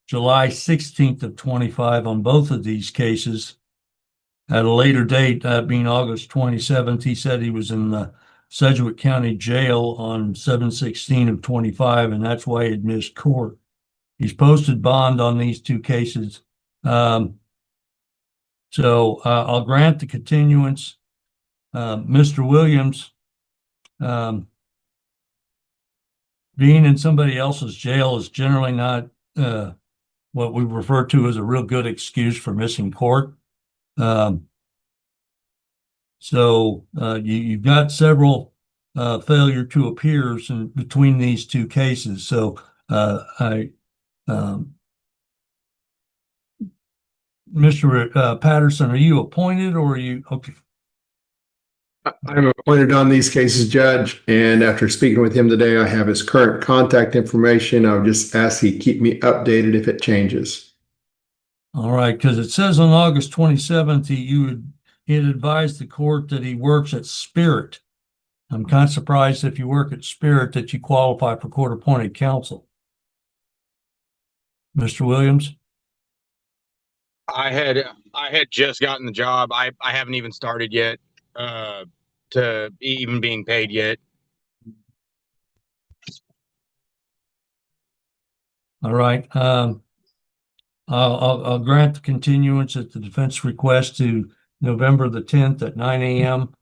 July 16th of 25 on both of these cases. At a later date, that being August 27th, he said he was in the Sedgwick County Jail on 7/16 of 25, and that's why he'd missed court. He's posted bond on these two cases. So I'll grant the continuance. Mr. Williams, being in somebody else's jail is generally not what we refer to as a real good excuse for missing court. You've got several failure to appears in between these two cases. So Mr. Patterson, are you appointed or are you okay? I'm appointed on these cases, Judge, and after speaking with him today, I have his current contact information. I'll just ask he keep me updated if it changes. All right, because it says on August 27th, he had advised the court that he works at Spirit. I'm kind of surprised if you work at Spirit that you qualify for court-appointed counsel. Mr. Williams? I had just gotten the job. I haven't even started yet to even being paid yet. All right. I'll grant the continuance at the defense request to November the 10th at 9 a.m.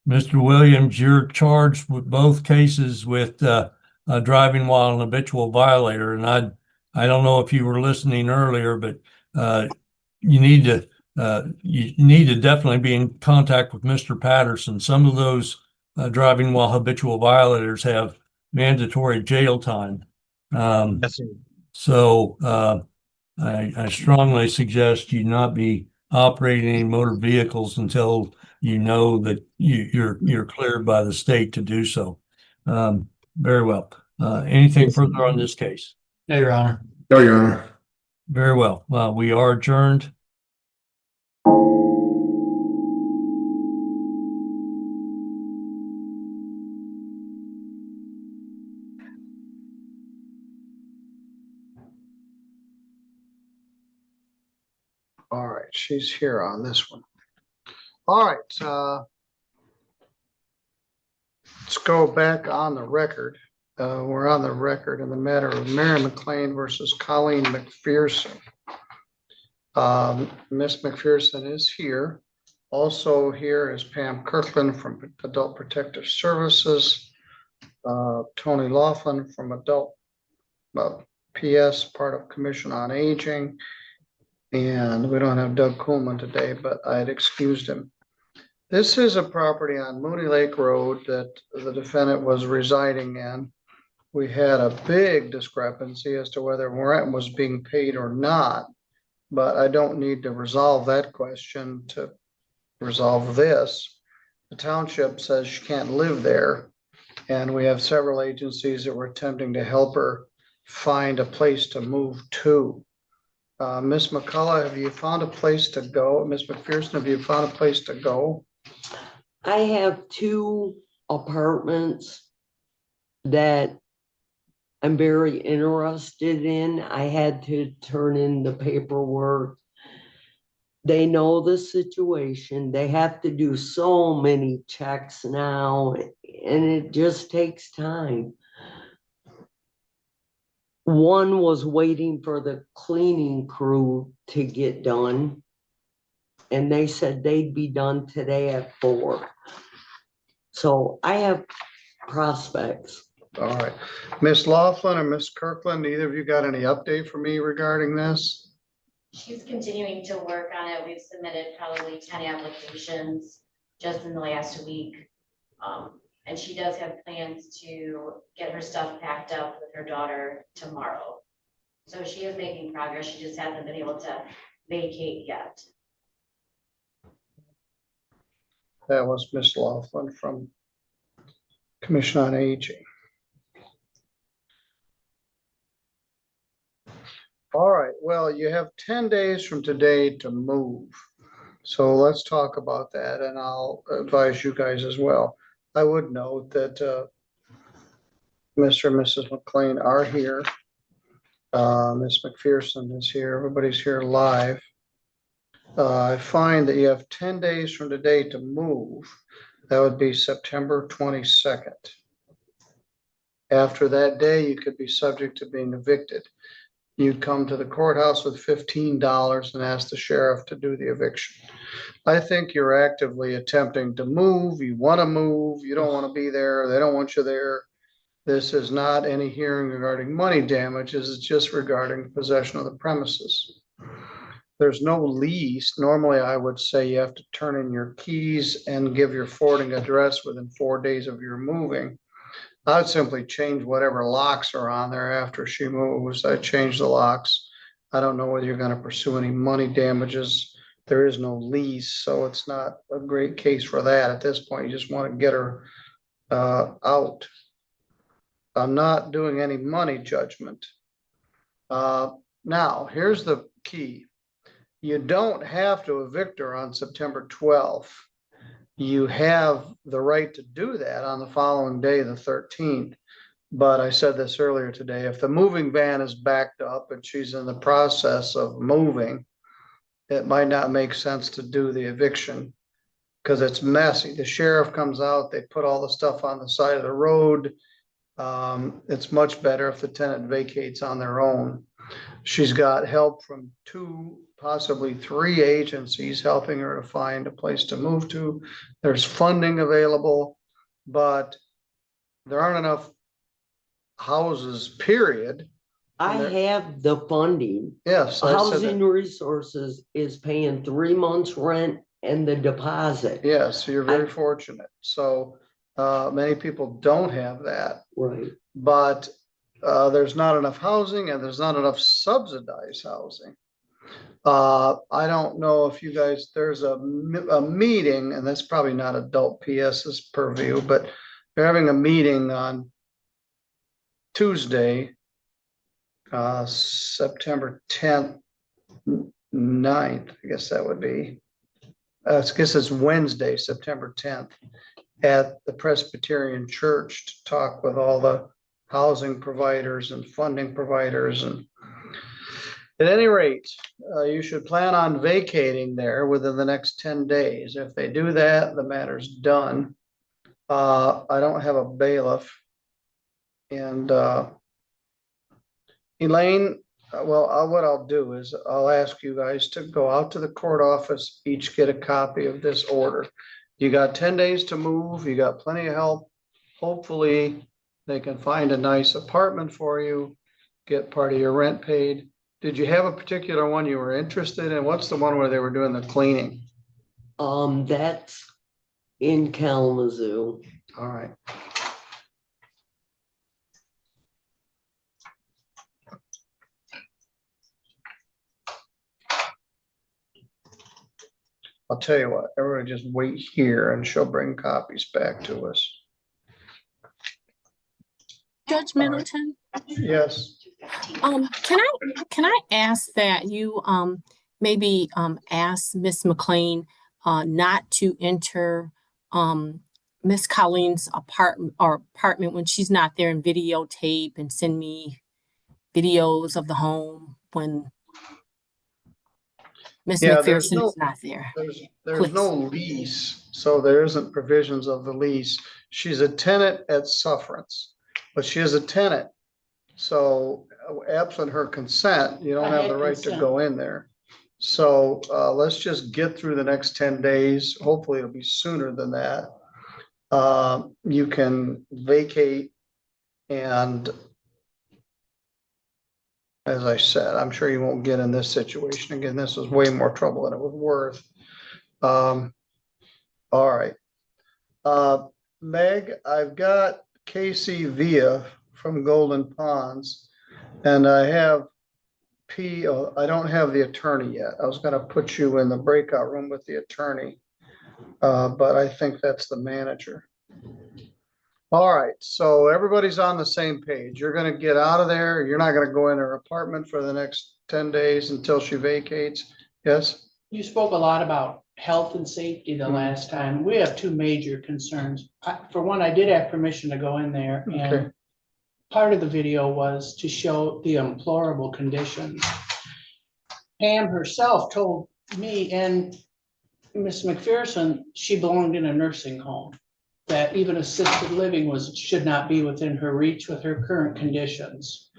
Mr. Williams, you're charged with both cases with driving while an habitual violator. And I don't know if you were listening earlier, but you need to definitely be in contact with Mr. Patterson. Some of those driving while habitual violators have mandatory jail time. Yes, sir. So I strongly suggest you not be operating any motor vehicles until you know that you're cleared by the state to do so. Very well. Anything further on this case? No, Your Honor. No, Your Honor. Very well. We are adjourned. she's here on this one. All right, let's go back on the record. We're on the record in the matter of Mary McLean versus Colleen McPherson. Miss McPherson is here. Also here is Pam Kirkland from Adult Protective Services. Tony Laughlin from Adult PS, part of Commission on Aging. And we don't have Doug Coolman today, but I had excused him. This is a property on Mooney Lake Road that the defendant was residing in. We had a big discrepancy as to whether rent was being paid or not, but I don't need to resolve that question to resolve this. The township says she can't live there, and we have several agencies that were attempting to help her find a place to move to. Miss McCullough, have you found a place to go? Miss McPherson, have you found a place to go? I have 2 apartments that I'm very interested in. I had to turn in the paperwork. They know the situation. They have to do so many checks now, and it just takes time. One was waiting for the cleaning crew to get done, and they said they'd be done today at 4. So I have prospects. All right. Miss Laughlin or Miss Kirkland, either of you got any update for me regarding this? She's continuing to work on it. We've submitted probably 10 applications just in the last week. And she does have plans to get her stuff packed up with her daughter tomorrow. So she is making progress. She just hasn't been able to vacate yet. That was Miss Laughlin from Commission on Aging. All right, well, you have 10 days from today to move. So let's talk about that, and I'll advise you guys as well. I would note that Mr. and Mrs. McLean are here. Miss McPherson is here. Everybody's here live. I find that you have 10 days from today to move. That would be September 22nd. After that day, you could be subject to being evicted. You'd come to the courthouse with $15 and ask the sheriff to do the eviction. I think you're actively attempting to move. You want to move. You don't want to be there. They don't want you there. This is not any hearing regarding money damages. It's just regarding possession of the premises. There's no lease. Normally, I would say you have to turn in your keys and give your forwarding address within 4 days of your moving. I'd simply change whatever locks are on there after she moves. I change the locks. I don't know whether you're going to pursue any money damages. There is no lease, so it's not a great case for that. At this point, you just want to get her out. I'm not doing any money judgment. Now, here's the key. You don't have to evict her on September 12th. You have the right to do that on the following day, the 13th. But I said this earlier today, if the moving van is backed up and she's in the process of moving, it might not make sense to do the eviction because it's messy. The sheriff comes out, they put all the stuff on the side of the road. It's much better if the tenant vacates on their own. She's got help from 2, possibly 3 agencies helping her to find a place to move to. There's funding available, but there aren't enough houses, period. I have the funding. Yes. I said Housing that. Resources is paying 3 months rent and the deposit. Yes, you're very fortunate. So many people don't have that. Right. But there's not enough housing and there's not enough subsidized housing. I don't know if you guys, there's a meeting, and that's probably not adult PS's purview, but they're having a meeting on Tuesday, September 10th, 9th, I guess that would be. I guess it's Wednesday, September 10th, at the Presbyterian Church to talk with all the housing providers and funding providers. And At any rate, you should plan on vacating there within the next 10 days. If they do that, the matter's done. I don't have a bailiff. And Elaine, what I'll do is I'll ask you guys to go out to the court office, each get a copy of this order. You got 10 days to move, you got plenty of help. Hopefully, they can find a nice apartment for you, get part of your rent paid. Did you have a particular one you were interested in? What's the one where they were doing the cleaning? That's in Kalamazoo. All right. I'll tell you what, everybody just wait here and she'll bring copies back to us. Judge Middleton, Yes. can I ask that you maybe ask Miss McLean not to enter Miss Colleen's apartment when she's not there, and videotape and send me videos of the home when Miss McPherson is not there. There's no lease, so there isn't provisions of the lease. She's a tenant at sufferance, but she is a tenant. So absent her consent, you don't have the right to go in there. So let's just get through the next 10 days. Hopefully it'll be sooner than that. You can vacate, and as I said, I'm sure you won't get in this situation again. This is way more trouble than it was worth. All right. Meg, I've got Casey Villa from Golden Ponds, and I have I don't have the attorney yet. I was going to put you in the breakout room with the attorney, but I think that's the manager. All right, so everybody's on the same page. You're going to get out of there. You're not going to go in her apartment for the next 10 days until she vacates. Yes? You spoke a lot about health and safety the last time. We have two major concerns. For one, I did have permission to go in there, and part of the video was to show the deplorable conditions. Pam herself told me and Miss McPherson she belonged in a nursing home, that even assisted living should not be within her reach with her current conditions.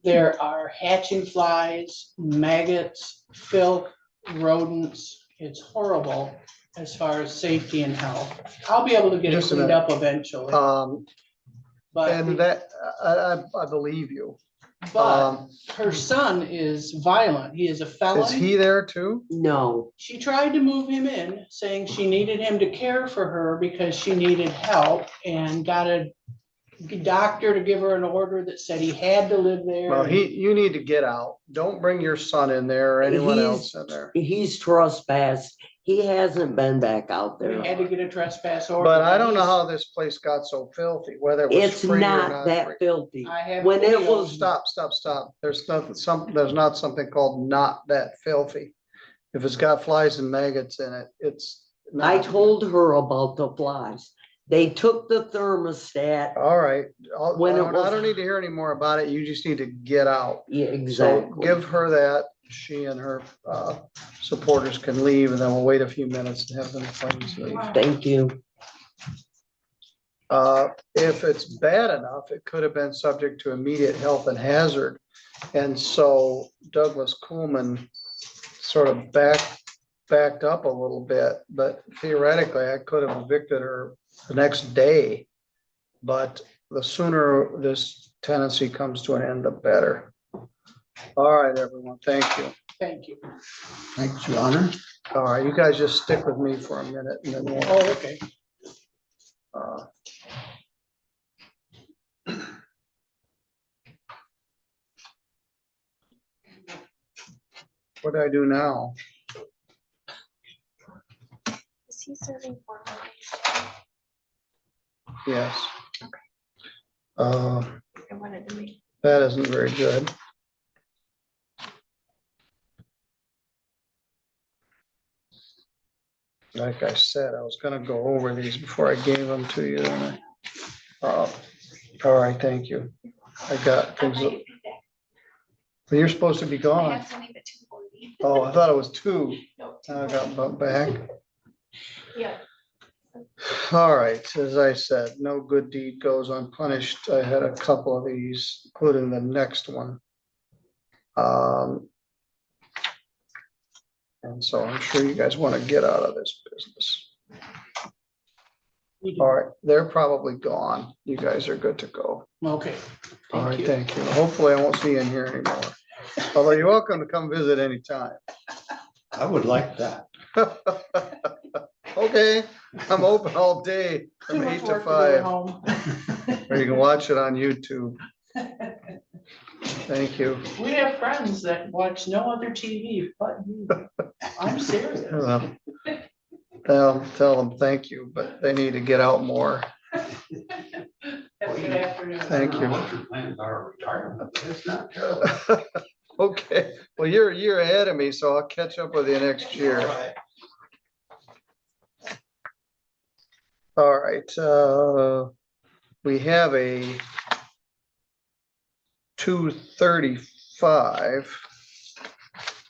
There are hatching flies, maggots, filth, rodents. It's horrible as far as safety and health. I'll be able to get it cleaned up eventually. And that I believe you. But her son is violent. He is a felon. Is he there too? No. She tried to move him in, saying she needed him to care for her because she needed help, and got a doctor to give her an order that said he had to live there. Well, you need to get out. Don't bring your son in there or anyone else in there. He's trespassed. He hasn't been back out there. We had to get a trespass order. But I don't know how this place got so filthy, whether it was It's free or not not that free. filthy. I have When it videos. was Stop. There's not something called not that filthy. If it's got flies and maggots in it, it's not. I told her about the flies. They took the thermostat. All right. I When it don't was- need to hear any more about it. You just need to get out. Yeah, So exactly. give her that. She and her supporters can leave, and then we'll wait a few minutes and have them claims leave. Thank you. If it's bad enough, it could have been subject to immediate health and hazard. And so Douglas Kuhlman sort of backed up a little bit, but theoretically I could have evicted her the next day. But the sooner this tenancy comes to an end, the better. All right, everyone. Thank you. Thank you. Thanks, Your Honor. All right, you guys just stick with me for a minute and then we'll. Oh, okay. What do I do now? is he serving for Yes. I wanted to make. That isn't very good. Like I said, I was gonna go over these before I gave them to you. And all right, thank you. I got things. But you're supposed to be I gone. have to leave at 2:40. Oh, I thought it was 2. No, Now I got bumped back. Yeah. All right, as I said, no good deed goes unpunished. I had a couple of these, including the next one. And so I'm sure you guys want to get out of this business. All right, they're probably gone. You guys are good to go. Okay. All right, Thank thank you. Hopefully I won't see you in here anymore. Although you're welcome to come visit anytime. I would like that. Okay, I'm open all day from 8 to 5. Or you can watch it on YouTube. Thank you. We have friends that watch no other TV but you. I'm serious. Tell them thank you, but they need to get out more. Have a good afternoon. Thank you. Plans are retirement, but it's not terrible. Okay, well, you're a year ahead of me, so I'll catch up with you next year. All right, we have a 235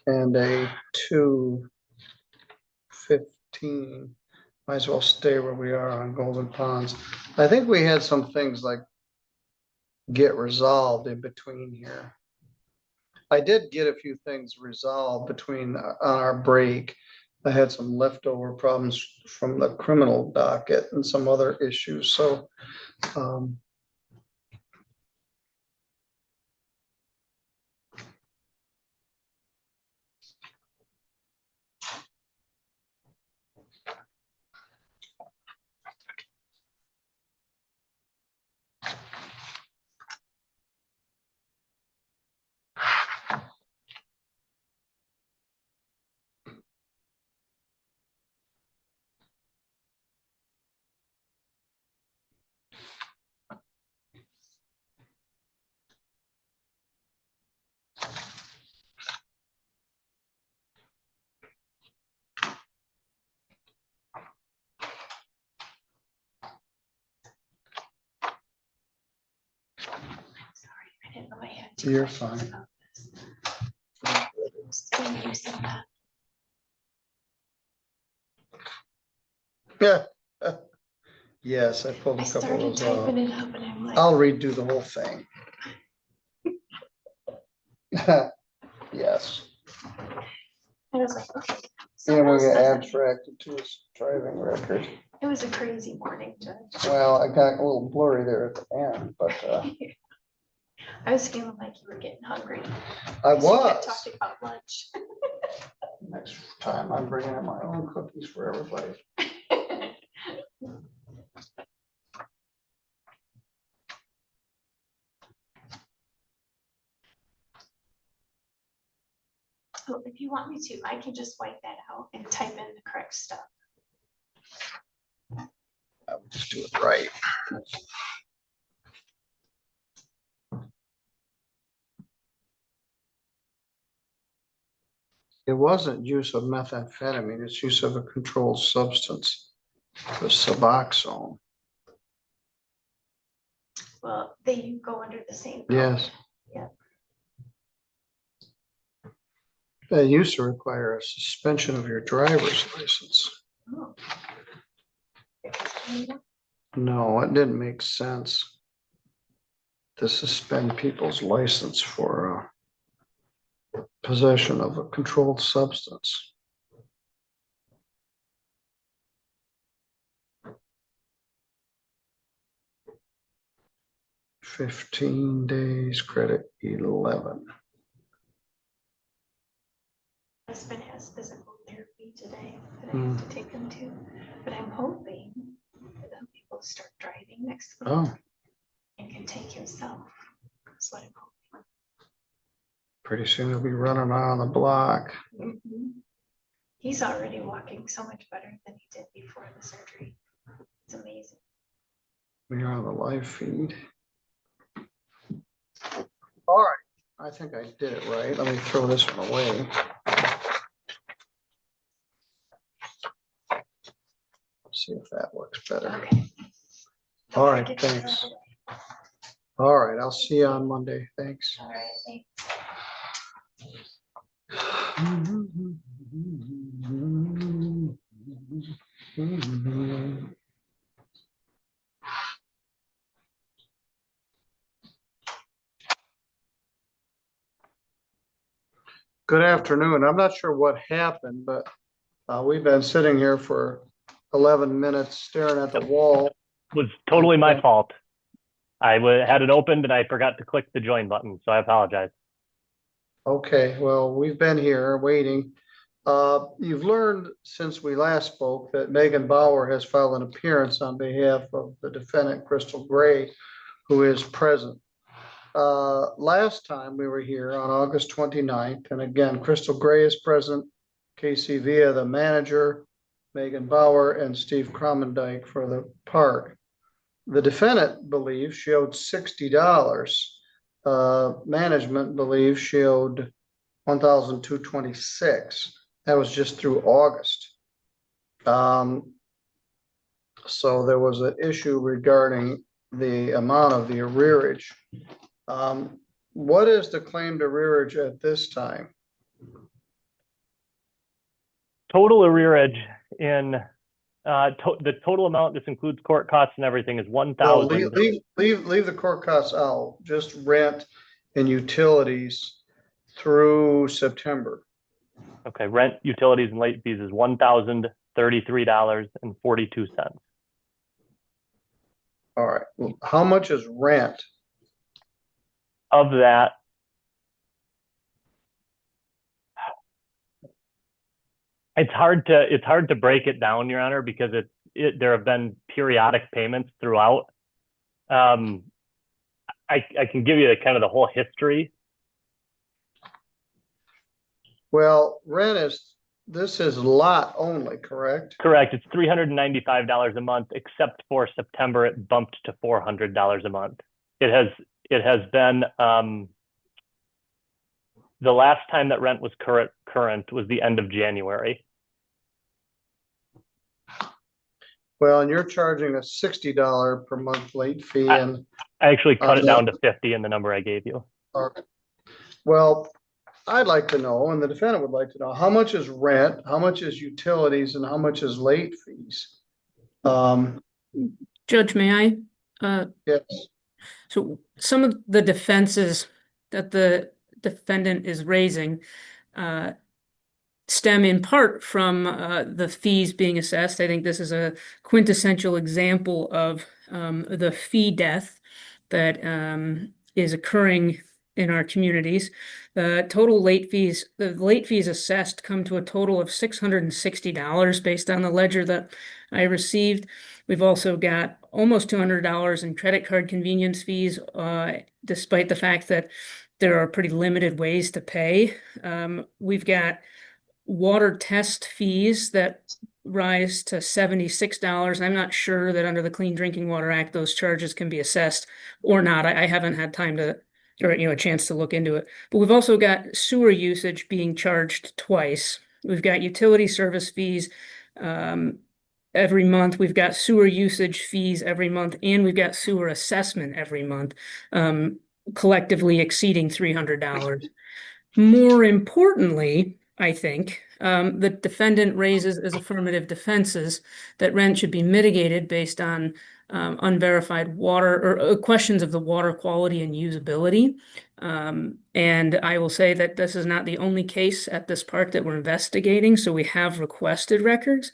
and a 215. Might as well stay where we are on Golden Ponds. I think we had some things like get resolved in between here. I did get a few things resolved between on our break. I had some leftover problems from the criminal docket and some other issues, so I didn't know I had to. you're fine. Thank you so much. Yeah. Yes, I pulled I a couple started of those out. typing it up and I'm like. I'll redo the whole thing. Yes. I was like, okay. Yeah, someone we else got does it. abstracted to his driving record. It was a crazy morning, Judge. Well, I got a little blurry there at the end, but I was feeling like you were getting hungry. I 'Cause you kept was. talking about lunch. Next time I'm bringing in my own cookies for everybody. So if you want me to, I can just wipe that out and type in the correct stuff. I would just do it right. It wasn't use of methamphetamine, it's use of a controlled substance, the Suboxone. Well, they go under the same. code. Yes. Yeah. They used to require a suspension of your driver's license. Oh. No, it didn't make sense to suspend people's license for possession of a controlled substance. $15 days, credit 11. Husband has physical therapy today that I have to take him to, but I'm hoping that he'll be able to start driving next week. Oh. And can take himself. That's what I'm hoping. Pretty soon he'll be running on the block. Mhm. He's already walking so much better than he did before the surgery. It's amazing. We're on the live feed. All right, I think I did it right. Let me throw this one away. See if that works better. Okay. All right, thanks. All right, I'll see you on Monday. Thanks. All right, thanks. Good afternoon. I'm not sure what happened, but we've been sitting here for 11 minutes staring at the wall. Was totally my fault. I had it opened and I forgot to click the join button, so I apologize. Okay, well, we've been here waiting. You've learned since we last spoke that Megan Bauer has filed an appearance on behalf of the defendant, Crystal Gray, who is present. Last time we were here on August 29th, and again, Crystal Gray is present, Casey Villa, the manager, Megan Bauer, and Steve Cromendike for the park. The defendant believes she owed $60. Management believes she owed $1,226. That was just through August. So there was an issue regarding the amount of the arrearage. What is the claimed arrearage at this time? Total arrearage in the total amount, this includes court costs and everything, is $1,000. Leave the court costs out, just rent and utilities through September. Okay, rent, utilities, and late fees is $1,033.42. All right, well, how much is rent? Of that, it's hard to break it down, Your Honor, because there have been periodic payments throughout. I can give you the whole history. Well, this is lot only, correct? Correct. It's $395 a month, except for September, it bumped to $400 a month. It has been, the last time that rent was current was the end of January. Well, and you're charging a $60 per month late fee, and I actually cut it down to 50 in the number I gave you. Okay. Well, I'd like to know, and the defendant would like to know, how much is rent, how much is utilities, and how much is late fees? Judge, may I? Yes. So some of the defenses that the defendant is raising stem in part from the fees being assessed. I think this is a quintessential example of the fee death that is occurring in our communities. The late fees assessed come to a total of $660 based on the ledger that I received. We've also got almost $200 in credit card convenience fees, despite the fact that there are pretty limited ways to pay. We've got water test fees that rise to $76. I'm not sure that under the Clean Drinking Water Act, those charges can be assessed or not. I haven't had time to, or a chance to look into it. But we've also got sewer usage being charged twice. We've got utility service fees every month. We've got sewer usage fees every month, and we've got sewer assessment every month, collectively exceeding $300. More importantly, I think, the defendant raises as affirmative defenses that rent should be mitigated based on unverified water or questions of the water quality and usability. And I will say that this is not the only case at this park that we're investigating, so we have requested records.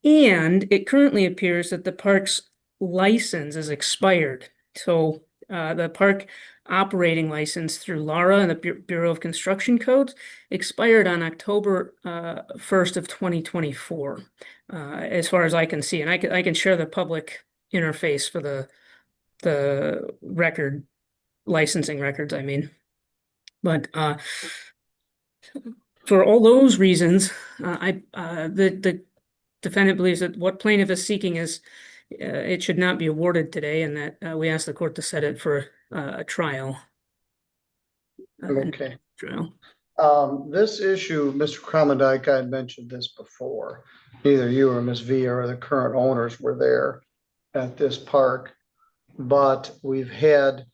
And it currently appears that the park's license is expired. So the park operating license through LARA and the Bureau of Construction Codes expired on October 1st of 2024, as far as I can see. And I can share the public interface for the licensing records, I mean. But for all those reasons, the defendant believes that what plaintiff is seeking is it should not be awarded today, and that we ask the court to set it for a trial. Okay. Trial. This issue, Mr. Cromendike, I had mentioned this before. Neither you or Ms. V or the current owners were there at this park, but we've had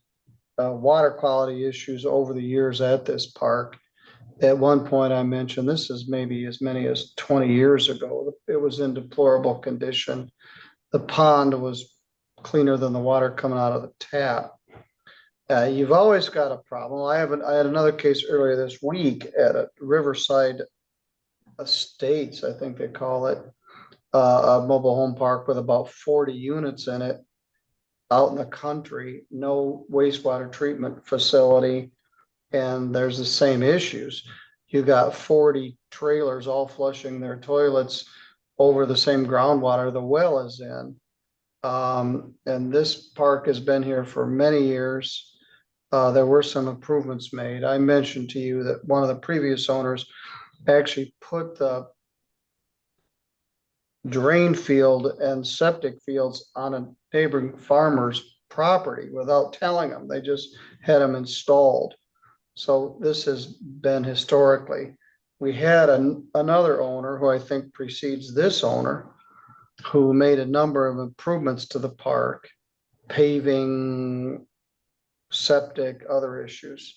water quality issues over the years at this park. At one point, I mentioned, this is maybe as many as 20 years ago, it was in deplorable condition. The pond was cleaner than the water coming out of the tap. You've always got a problem. I had another case earlier this week at a Riverside Estates, I think they call it, a mobile home park with about 40 units in it, out in the country, no wastewater treatment facility, and there's the same issues. You got 40 trailers all flushing their toilets over the same groundwater the well is in. And this park has been here for many years. There were some improvements made. I mentioned to you that one of the previous owners actually put the drain field and septic fields on a neighboring farmer's property without telling them. They just had them installed. So this has been historically. We had another owner who I think precedes this owner, who made a number of improvements to the park, paving, septic, other issues.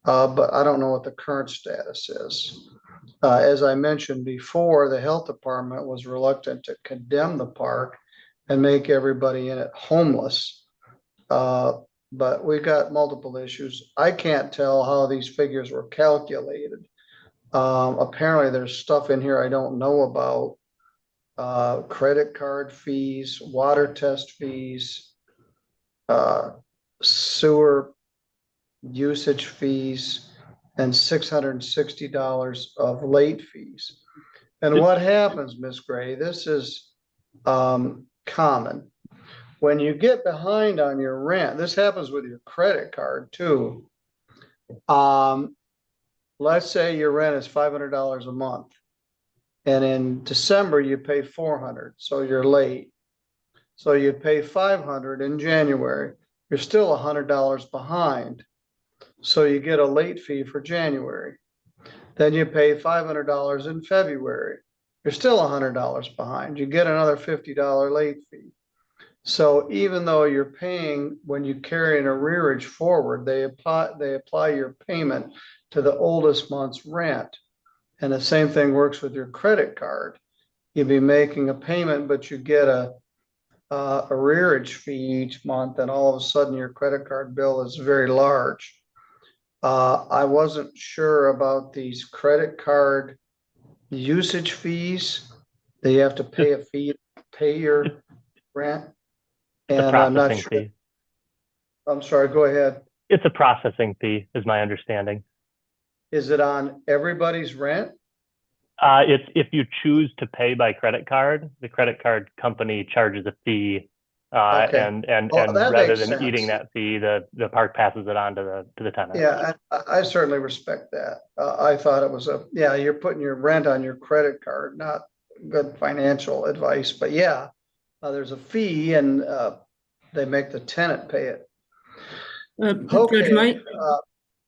But I don't know what the current status is. As I mentioned before, the health department was reluctant to condemn the park and make everybody in it homeless. But we've got multiple issues. I can't tell how these figures were calculated. Apparently there's stuff in here I don't know about. Credit card fees, water test fees, sewer usage fees, and $660 of late fees. And what happens, Miss Gray, this is common. When you get behind on your rent, this happens with your credit card too. Let's say your rent is $500 a month, and in December you pay $400, so you're late. So you pay $500 in January, you're still $100 behind. So you get a late fee for January. Then you pay $500 in February. You're still $100 behind. You get another $50 late fee. So even though you're paying, when you carry an arrearage forward, they apply your payment to the oldest month's rent. And the same thing works with your credit card. You'd be making a payment, but you get a arrearage fee each month, and all of a sudden your credit card bill is very large. I wasn't sure about these credit card usage fees. They have to pay a fee to pay your rent. And I'm not sure. Fee. I'm sorry, go ahead. It's a processing fee, is my understanding. Is it on everybody's rent? It's if you choose to pay by credit card, the credit card company charges a fee. Okay. And Well, that rather makes than sense. eating that fee, the park passes it on to the tenant. Yeah, I certainly respect that. I thought it was you're putting your rent on your credit card, not good financial advice, but yeah, there's a fee, and they make the tenant pay it. Judge,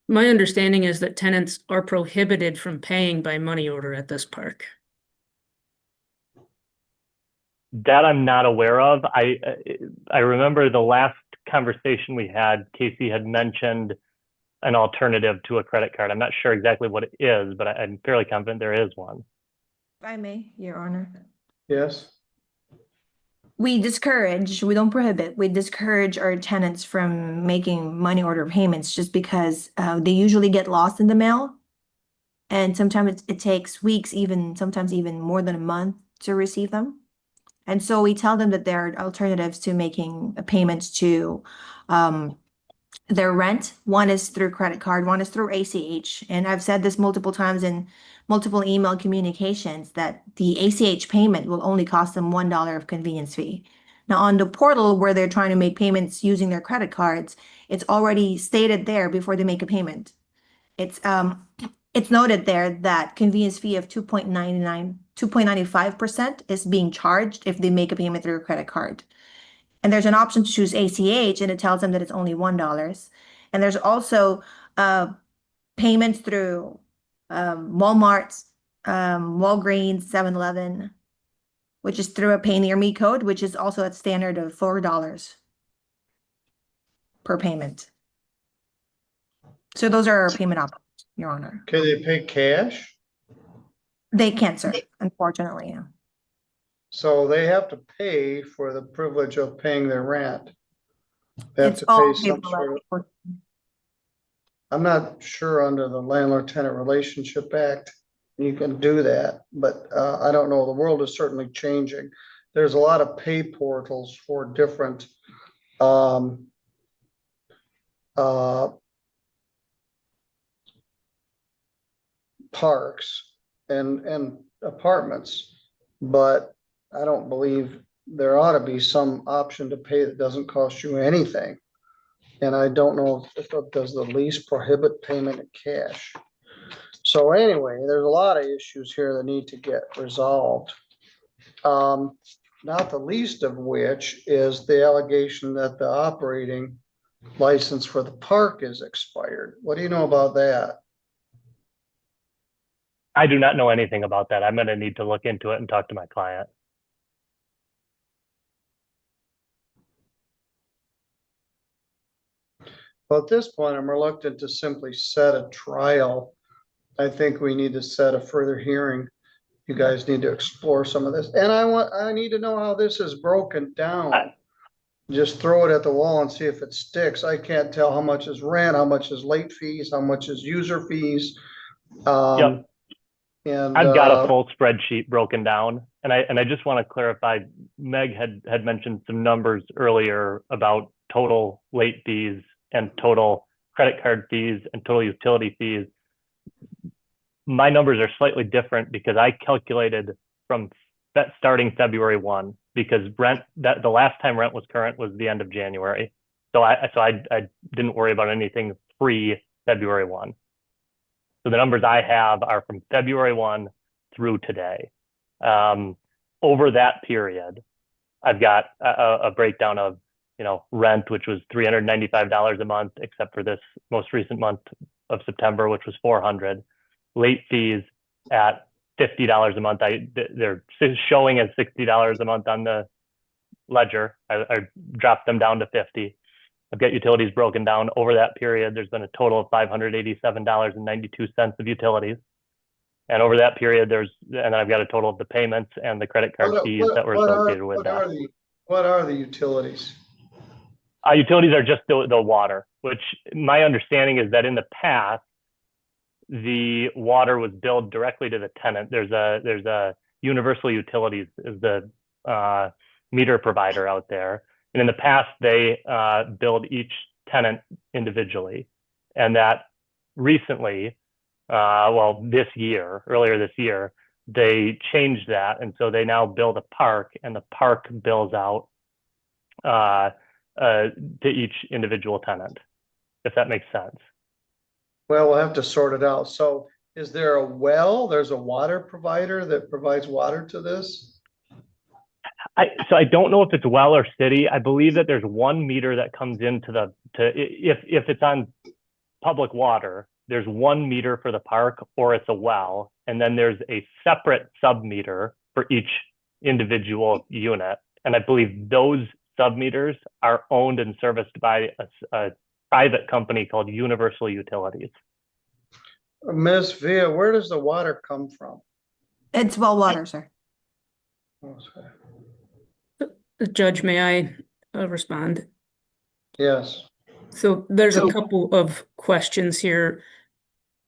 my understanding is that tenants are prohibited from paying by money order at this park. That I'm not aware of. I remember the last conversation we had, Casey had mentioned an alternative to a credit card. I'm not sure exactly what it is, but I'm fairly confident there is one. If I may, Your Honor. Yes. We don't prohibit, we discourage our tenants from making money order payments just because they usually get lost in the mail. And sometimes it takes weeks, sometimes even more than a month to receive them. And so we tell them that there are alternatives to making payments to their rent. One is through credit card, one is through ACH. And I've said this multiple times in multiple email communications that the ACH payment will only cost them $1 of convenience fee. Now on the portal where they're trying to make payments using their credit cards, it's already stated there before they make a payment. It's noted there that convenience fee of 2.95% is being charged if they make a payment through a credit card. And there's an option to choose ACH, and it tells them that it's only $1. And there's also payments through Walmart, Walgreens, 7-Eleven, which is through a Pay Near Me code, which is also at standard of $4 per payment. So those are our payment options. Your Honor. Okay, they pay cash, They can't, sir, unfortunately, yeah. so they have to pay for the privilege of paying their rent. They have It's to all pay some paperless. sort of, I'm not sure under the Landlord-Tenant Relationship Act, you can do that, but I don't know, the world is certainly changing. There's a lot of pay portals for different um, uh, parks and apartments, but I don't believe there ought to be some option to pay that doesn't cost you anything. And I don't know if does the lease prohibit payment in cash. So anyway, there's a lot of issues here that need to get resolved. Not the least of which is the allegation that the operating license for the park is expired. What do you know about that? I do not know anything about that. I'm going to need to look into it and talk to my client. Well, at this point, I'm reluctant to simply set a trial. I think we need to set a further hearing. You guys need to explore some of this. And I need to know how this is broken down. Just throw it at the wall and see if it sticks. I can't tell how much is rent, how much is late fees, how much is user fees. Yep. And I've got a full spreadsheet broken down, and I just want to clarify. Meg had mentioned some numbers earlier about total late fees and total credit card fees and total utility fees. My numbers are slightly different because I calculated from that starting February 1, because the last time rent was current was the end of January. So I didn't worry about anything pre February 1. So the numbers I have are from February 1 through today. Over that period, I've got a breakdown of, rent, which was $395 a month, except for this most recent month of September, which was $400. Late fees at $50 a month. They're showing as $60 a month on the ledger. I dropped them down to $50. I've got utilities broken down over that period. There's been a total of $587.92 of utilities. And over that period, and then I've got a total of the payments and the credit card fees that were associated with that. What are the utilities? Utilities are just the water, which my understanding is that in the past, the water was billed directly to the tenant. There's a Universal Utilities is the meter provider out there. And in the past, they billed each tenant individually. And that recently, earlier this year, they changed that. And so they now bill the park, and the park bills out to each individual tenant, if that makes sense. Well, we'll have to sort it out. So is there a well? There's a water provider that provides water to this? So I don't know if it's well or city. I believe that there's one meter that comes into if it's on public water, there's one meter for the park, or it's a well. And then there's a separate sub meter for each individual unit. And I believe those sub meters are owned and serviced by a private company called Universal Utilities. Ms. Villa, where does the water come from? It's well water, sir. Judge, may I respond? Yes. So there's a couple of questions here.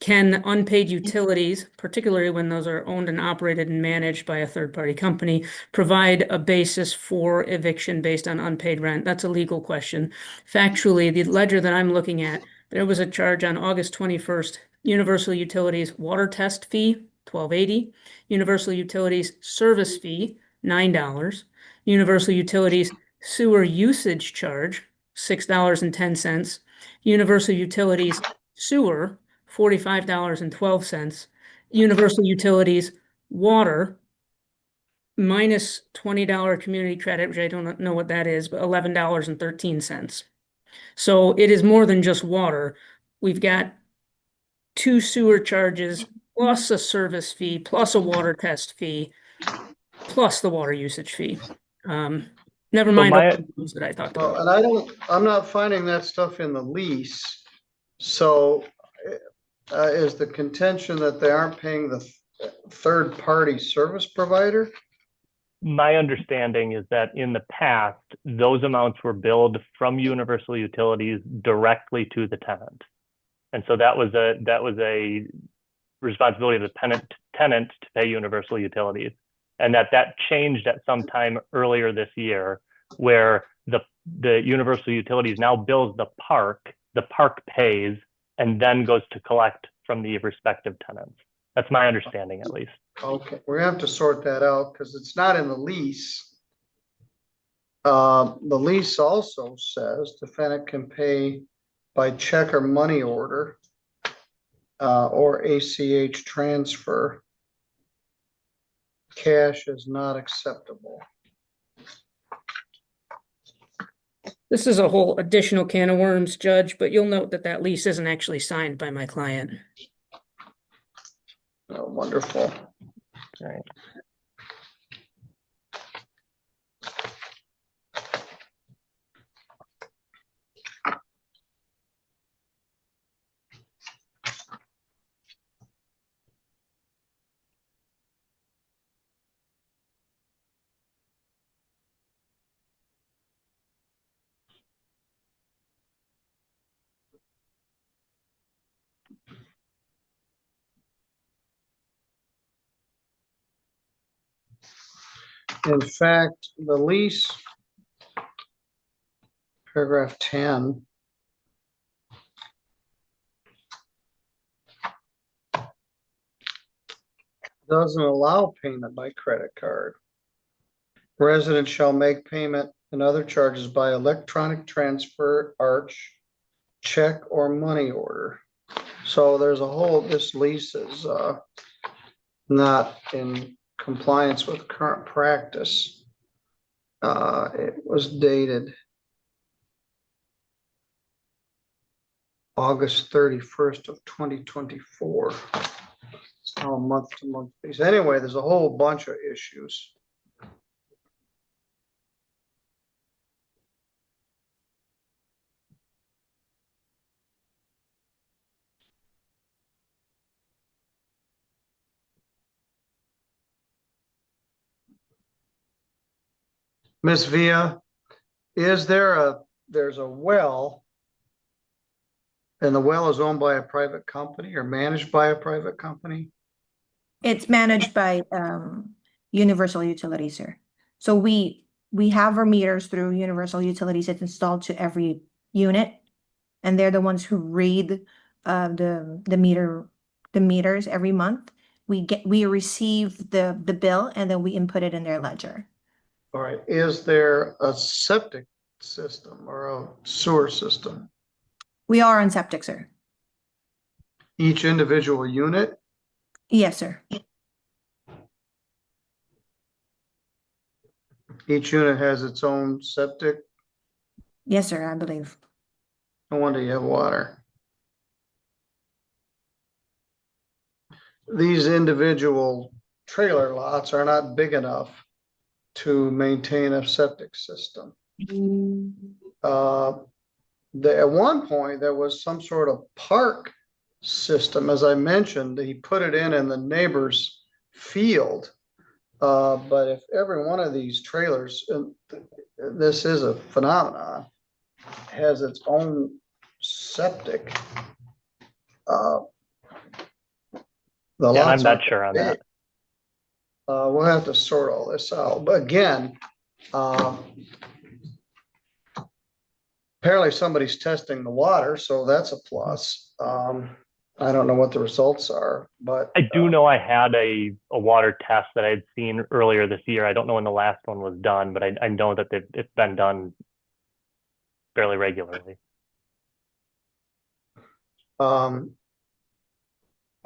Can unpaid utilities, particularly when those are owned and operated and managed by a third-party company, provide a basis for eviction based on unpaid rent? That's a legal question. Factually, the ledger that I'm looking at, there was a charge on August 21st, Universal Utilities water test fee, $12.80, Universal Utilities service fee, $9, Universal Utilities sewer usage charge, $6.10, Universal Utilities sewer, $45.12, Universal Utilities water, minus $20 community credit, which I don't know what that is, but $11.13. So it is more than just water. We've got 2 sewer charges, plus a service fee, plus a water test fee, plus the water usage fee. Never mind those that I talked about. And I'm not finding that stuff in the lease. So is the contention that they aren't paying the third-party service provider? My understanding is that in the past, those amounts were billed from Universal Utilities directly to the tenant. And so that was a responsibility of the tenant to pay Universal Utilities. And that changed at some time earlier this year, where the Universal Utilities now bills the park pays, and then goes to collect from the respective tenants. That's my understanding, at least. Okay, we're gonna have to sort that out because it's not in the lease. The lease also says defendant can pay by check or money order, or ACH transfer. Cash is not acceptable. This is a whole additional can of worms, Judge, but you'll note that lease isn't actually signed by my client. Oh, wonderful. Right. In fact, the lease, paragraph 10, doesn't allow payment by credit card. Residents shall make payment and other charges by electronic transfer, arch, check, or money order. So there's a whole, this lease is not in compliance with current practice. It was dated August 31st of 2024. It's now a month-to-month basis. Anyway, there's a whole bunch of issues. Ms. Villa, there's a well, and the well is owned by a private company or managed by a private company? It's managed by Universal Utilities, sir. So we have our meters through Universal Utilities. It's installed to every unit, and they're the ones who read the meters every month. We receive the bill, and then we input it in their ledger. All right, is there a septic system or a sewer system? We are on septic, sir. Each individual unit? Yes, sir. Each unit has its own septic? Yes, sir, I believe. No wonder you have water. These individual trailer lots are not big enough to maintain a septic system. At one point, there was some sort of park system. As I mentioned, he put it in the neighbor's field. But if every one of these trailers, and this is a phenomenon, has its own septic, the Yeah, I'm lots not aren't sure on big. that. We'll have to sort all this out. But again, apparently somebody's testing the water, so that's a plus. I don't know what the results are, but I do know I had a water test that I had seen earlier this year. I don't know when the last one was done, but I know that it's been done fairly regularly.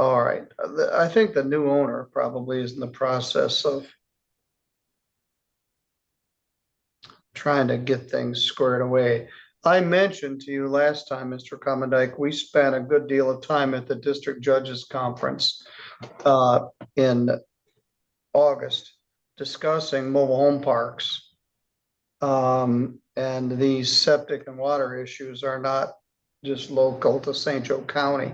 All right. I think the new owner probably is in the process of trying to get things squared away. I mentioned to you last time, Mr. Commandike, we spent a good deal of time at the district judges conference in August discussing mobile home parks. And these septic and water issues are not just local to St. Joe County.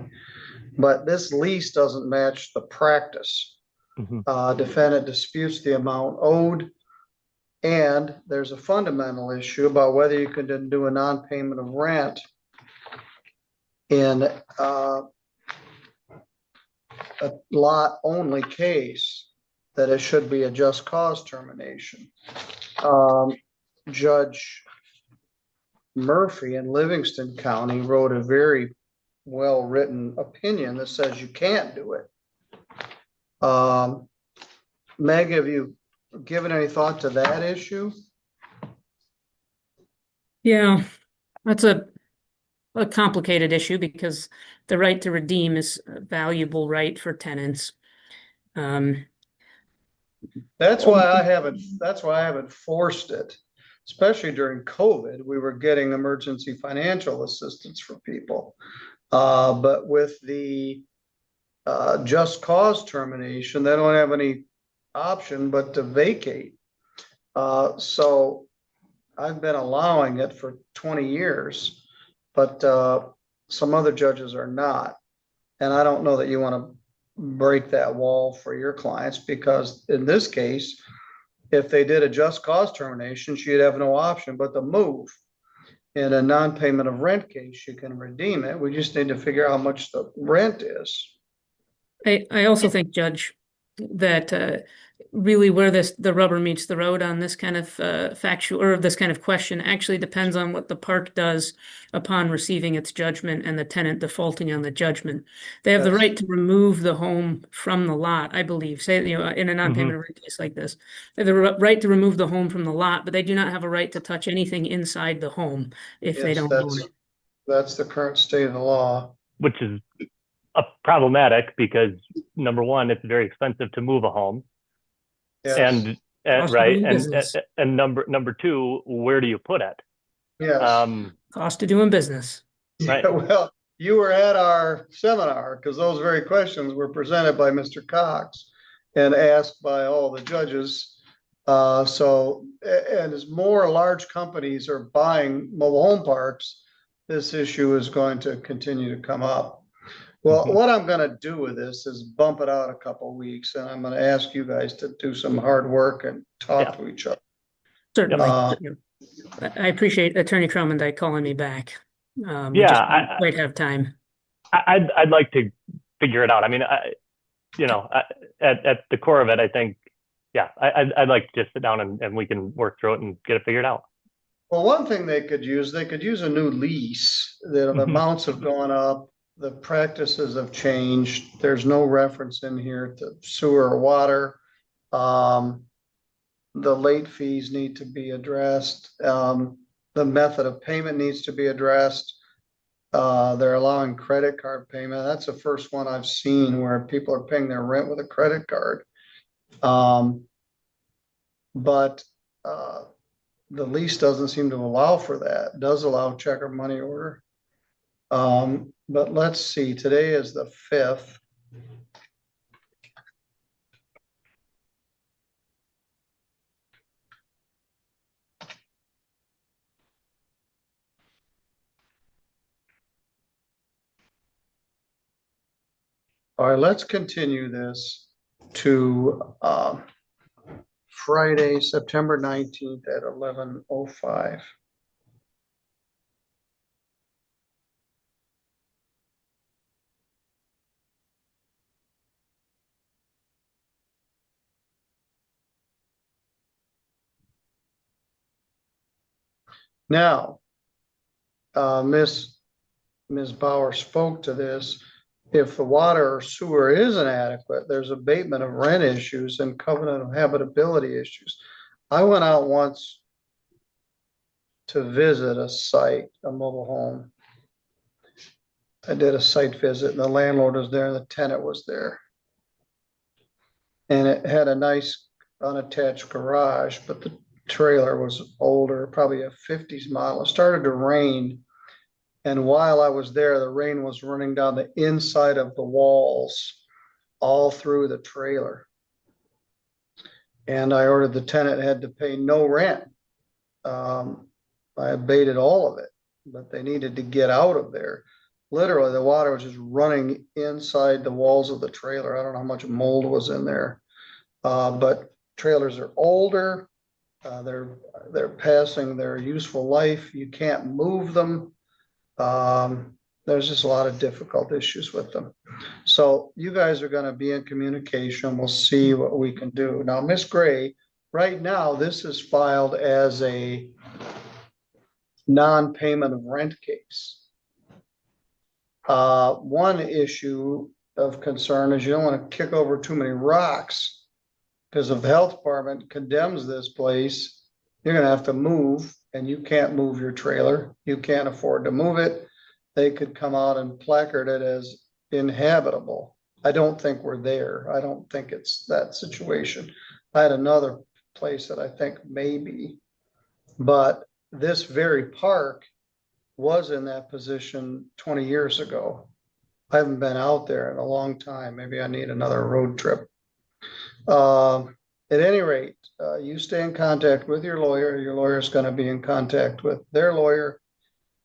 but this lease doesn't match the practice. Defendant disputes the amount owed, and there's a fundamental issue about whether you can do a non-payment of rent in a lot only case, that it should be a just cause termination. Judge Murphy in Livingston County wrote a very well-written opinion that says you can't do it. Meg, have you given any thought to that issue? Yeah, that's a complicated issue because the right to redeem is a valuable right for tenants. That's why I haven't forced it, especially during COVID. We were getting emergency financial assistance for people. But with the just cause termination, they don't have any option but to vacate. So I've been allowing it for 20 years, but some other judges are not. And I don't know that you want to break that wall for your clients, because in this case, if they did a just cause termination, she'd have no option but to move. In a non-payment of rent case, you can redeem it. We just need to figure out how much the rent is. I also think, Judge, that really where the rubber meets the road on this kind of factual or this kind of question actually depends on what the park does upon receiving its judgment and the tenant defaulting on the judgment. They have the right to remove the home from the lot, I believe, say, in a non-payment of rent case like this. They have the right to remove the home from the lot, but they do not have a right to touch anything inside the home if they don't own it. That's the current state of the law. Which is problematic because number one, it's very expensive to move a home. Yes. And right. And number two, where do you put it? Yes. Cost of doing business. Right. Yeah, well, you were at our seminar because those very questions were presented by Mr. Cox and asked by all the judges. And as more large companies are buying mobile home parks, this issue is going to continue to come up. Well, what I'm going to do with this is bump it out a couple of weeks, and I'm going to ask you guys to do some hard work and talk to each other. Certainly. I appreciate Attorney Cromendike calling me back. We just don't quite have time. I'd like to figure it out. I mean, at the core of it, I think, I'd like to just sit down and we can work through it and get it figured out. Well, one thing they could use a new lease. The amounts have gone up. The practices have changed. There's no reference in here to sewer or water. The late fees need to be addressed. The method of payment needs to be addressed. They're allowing credit card payment. That's the first one I've seen where people are paying their rent with a credit card. But the lease doesn't seem to allow for that. It does allow check or money order. But let's see, today is the 5th. All right, let's continue this to Friday, September 19th at 11:05. Now, Ms. Bauer spoke to this. If the water or sewer is inadequate, there's abatement of rent issues and covenant of habitability issues. I went out once to visit a site, a mobile home. I did a site visit and the landlord was there and the tenant was there. And it had a nice unattached garage, but the trailer was older, probably a 50s model. It started to rain. And while I was there, the rain was running down the inside of the walls, all through the trailer. And I ordered the tenant had to pay no rent. I abated all of it, but they needed to get out of there. literally the water was just running inside the walls of the trailer. I don't know how much mold was in there. But trailers are older. They're passing their useful life. You can't move them. There's just a lot of difficult issues with them. So you guys are going to be in communication. We'll see what we can do. Now, Miss Gray, right now, this is filed as a non-payment of rent case. One issue of concern is you don't want to kick over too many rocks, because if the health department condemns this place, you're going to have to move, and you can't move your trailer. You can't afford to move it. They could come out and placard it as inhabitable. I don't think we're there. I don't think it's that situation. I had another place that I think maybe, but this very park was in that position 20 years ago. I haven't been out there in a long time. Maybe I need another road trip. At any rate, you stay in contact with your lawyer. Your lawyer is going to be in contact with their lawyer.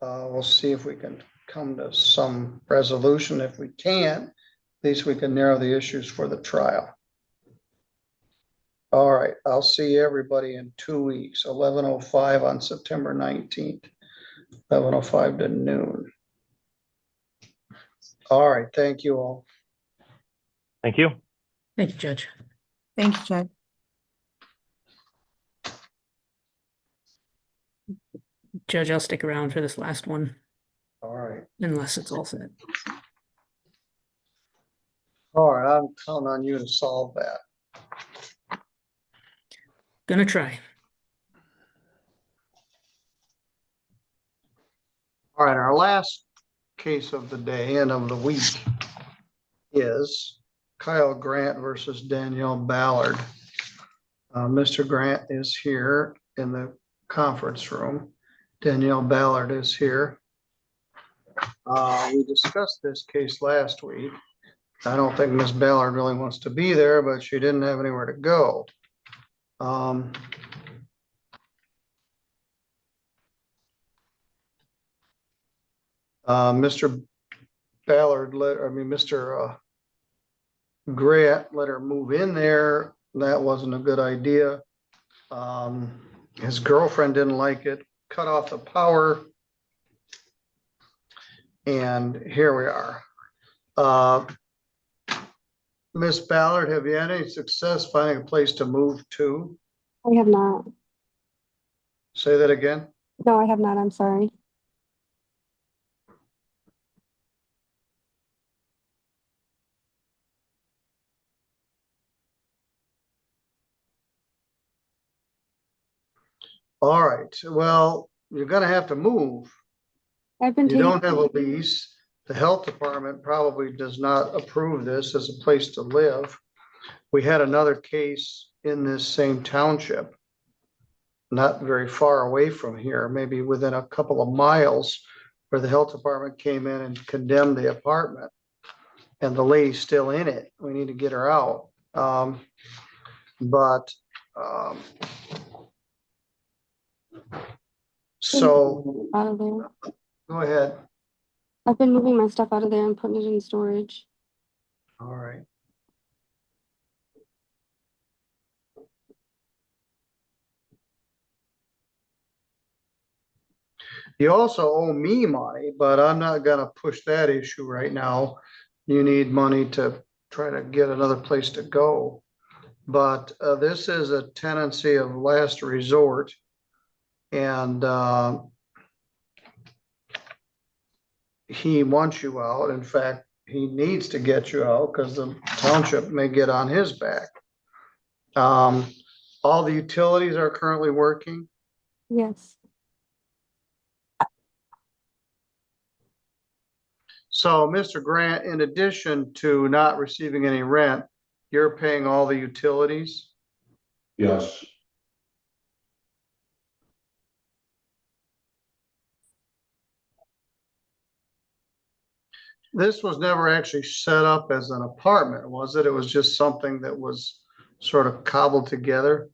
We'll see if we can come to some resolution. If we can't, at least we can narrow the issues for the trial. All right, I'll see everybody in 2 weeks, 11:05 on September 19th, 11:05 to noon. All right, thank you all. Thank you. Thank you, Judge. Thank you, Judge. Judge, I'll stick around for this last one, All right. unless it's all set. All right, I'm counting on you to solve that. Gonna try. All right, our last case of the day and of the week is Kyle Grant versus Danielle Ballard. Mr. Grant is here in the conference room. Danielle Ballard is here. We discussed this case last week. I don't think Miss Ballard really wants to be there, but she didn't have anywhere to go. Mr. Ballard Mr. Grant let her move in there. That wasn't a good idea. His girlfriend didn't like it, cut off the power. And here we are. Miss Ballard, have you had any success finding a place to move to? I have not. Say that again. No, I have not. I'm sorry. All right. Well, you're going to have to move. I've been You don't have a lease. The health department probably does not approve this as a place to live. We had another case in this same township, not very far away from here, maybe within a couple of miles, where the health department came in and condemned the apartment. And the lady's still in it. We need to get her out. So out of there. go ahead. I've been moving my stuff out of there and putting it in storage. All right. You also owe me money, but I'm not gonna push that issue right now. You need money to try to get another place to go. But this is a tenancy of last resort. And he wants you out. In fact, he needs to get you out because the township may get on his back. All the utilities are currently working. Yes. So, Mr. Grant, in addition to not receiving any rent, you're paying all the utilities? Yes. This was never actually set up as an apartment, was it? It was just something that was sort of cobbled together?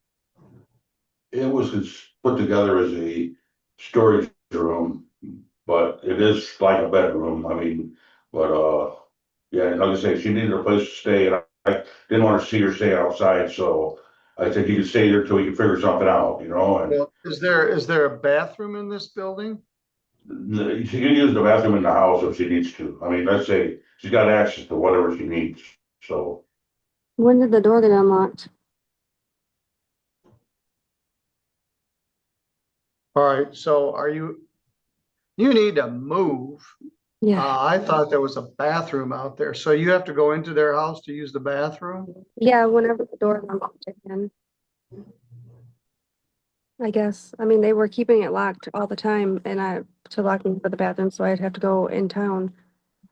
It was put together as a storage room. but it is like a bedroom. I mean, but yeah, like I say, she needed a place to stay, and I didn't want to see her stay outside, so I said you can stay there till we can figure something out, you know, and Well, is there a bathroom in this building? she can use the bathroom in the house if she needs to. I mean, let's say she's got access to whatever she needs, so. When did the door get unlocked? All right, so you need to move. Yeah, I thought there was a bathroom out there, so you have to go into their house to use the bathroom? yeah, whenever the door is unlocked again. I guess. I mean, they were keeping it locked all the time to lock me for the bathroom, so I'd have to go in town,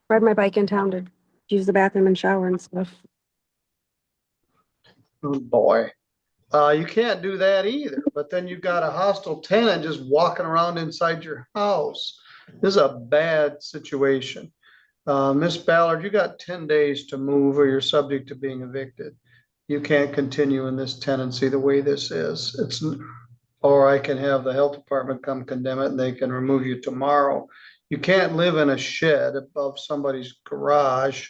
ride my bike in town to use the bathroom and shower and stuff. Oh, boy. You can't do that either, but then you've got a hostile tenant just walking around inside your house. This is a bad situation. Miss Ballard, you got 10 days to move or you're subject to being evicted. You can't continue in this tenancy the way this is. Or I can have the health department come condemn it and they can remove you tomorrow. You can't live in a shed above somebody's garage,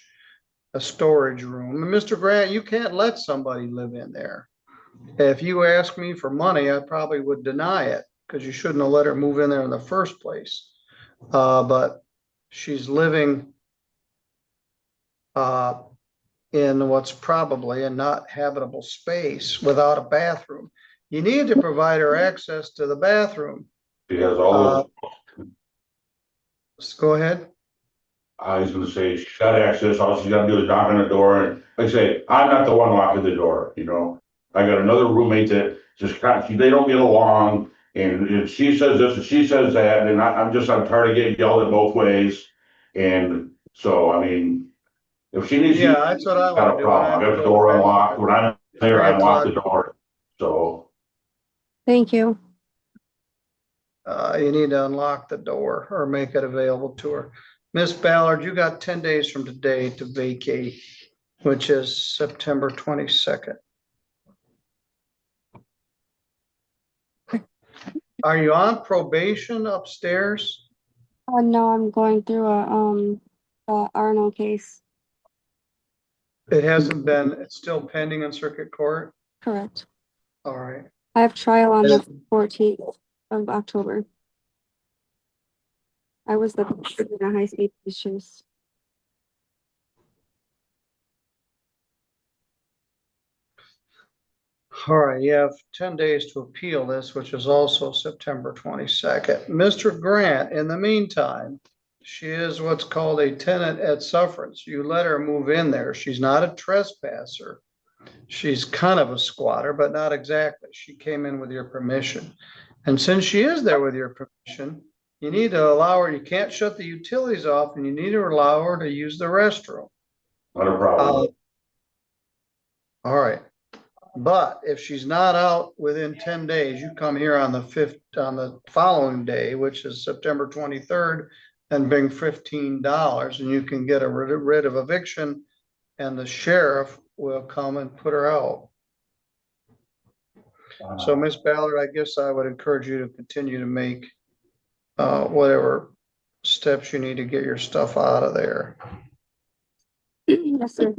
a storage room. And Mr. Grant, you can't let somebody live in there. If you ask me for money, I probably would deny it because you shouldn't have let her move in there in the first place. But she's living in what's probably a not habitable space without a bathroom. You need to provide her access to the bathroom. She has all Go ahead. I was gonna say, she's got access, all she's gotta do is knock on the door, and like I say, I'm not the one locking the door, you know? I got another roommate that just they don't get along, and she says this and she says that, and I'm tired of getting yelled at both ways. And so, I mean, if she needs. Yeah, that's what I Not want a to do. problem, I got the door unlocked, when I'm there, I unlock the 3 o'clock. door, so. Thank you. You need to unlock the door or make it available to her. Miss Ballard, you got 10 days from today to vacate, which is September 22nd. Are you on probation upstairs? No, I'm going through a Arno case. It's still pending in circuit court? Correct. All right. I have trial on the 14th of October. I was the in a high-speed police chase. All right, you have 10 days to appeal this, which is also September 22nd. Mr. Grant, in the meantime, she is what's called a tenant at sufferance. You let her move in there. She's not a trespasser. She's kind of a squatter, but not exactly. She came in with your permission. And since she is there with your permission, you need to allow her, you can't shut the utilities off, and you need to allow her to use the restroom. Not a problem. All right. But if she's not out within 10 days, you come here on the following day, which is September 23rd, and bring $15 and you can get a writ of eviction and the sheriff will come and put her out. So Miss Ballard, I guess I would encourage you to continue to make whatever steps you need to get your stuff out of there. Yes, sir.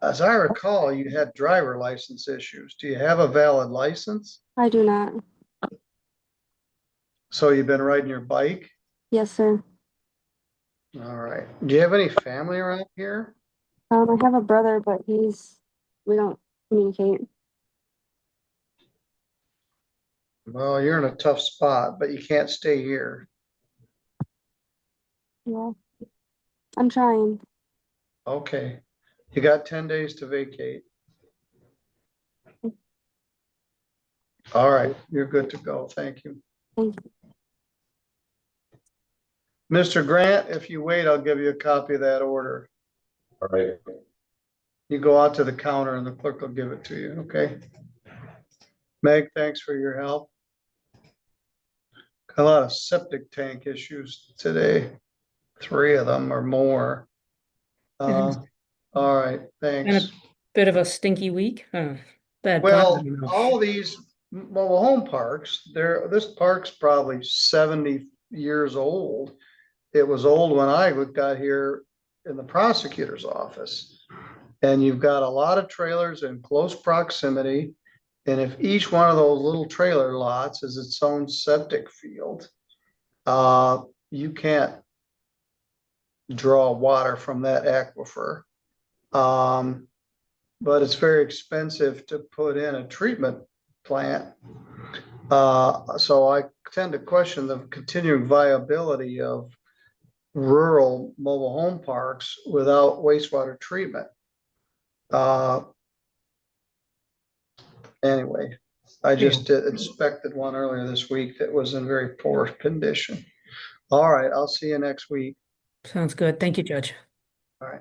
As I recall, you had driver license issues. Do you have a valid license? I do not. So you've been riding your bike? Yes, sir. All right. Do you have any family around here? I have a brother, but we don't communicate. Well, you're in a tough spot, but you can't stay here. Yeah. I'm trying. Okay. You got 10 days to vacate. All right, you're good to go. Thank you. Thank you. Mr. Grant, if you wait, I'll give you a copy of that order. All right. You go out to the counter and the clerk will give it to you, okay? Meg, thanks for your help. A lot of septic tank issues today. 3 of them or more. All right, And thanks. a bit of a stinky week. Bad Well, pun. all these mobile home parks, this park's probably 70 years old. It was old when I got here in the prosecutor's office. And you've got a lot of trailers in close proximity. And if each one of those little trailer lots is its own septic field, you can't draw water from that aquifer. But it's very expensive to put in a treatment plant. So I tend to question the continuing viability of rural mobile home parks without wastewater treatment. Anyway, I just inspected one earlier this week that was in very poor condition. All right, I'll see you next week. Sounds good. Thank you, Judge. All right.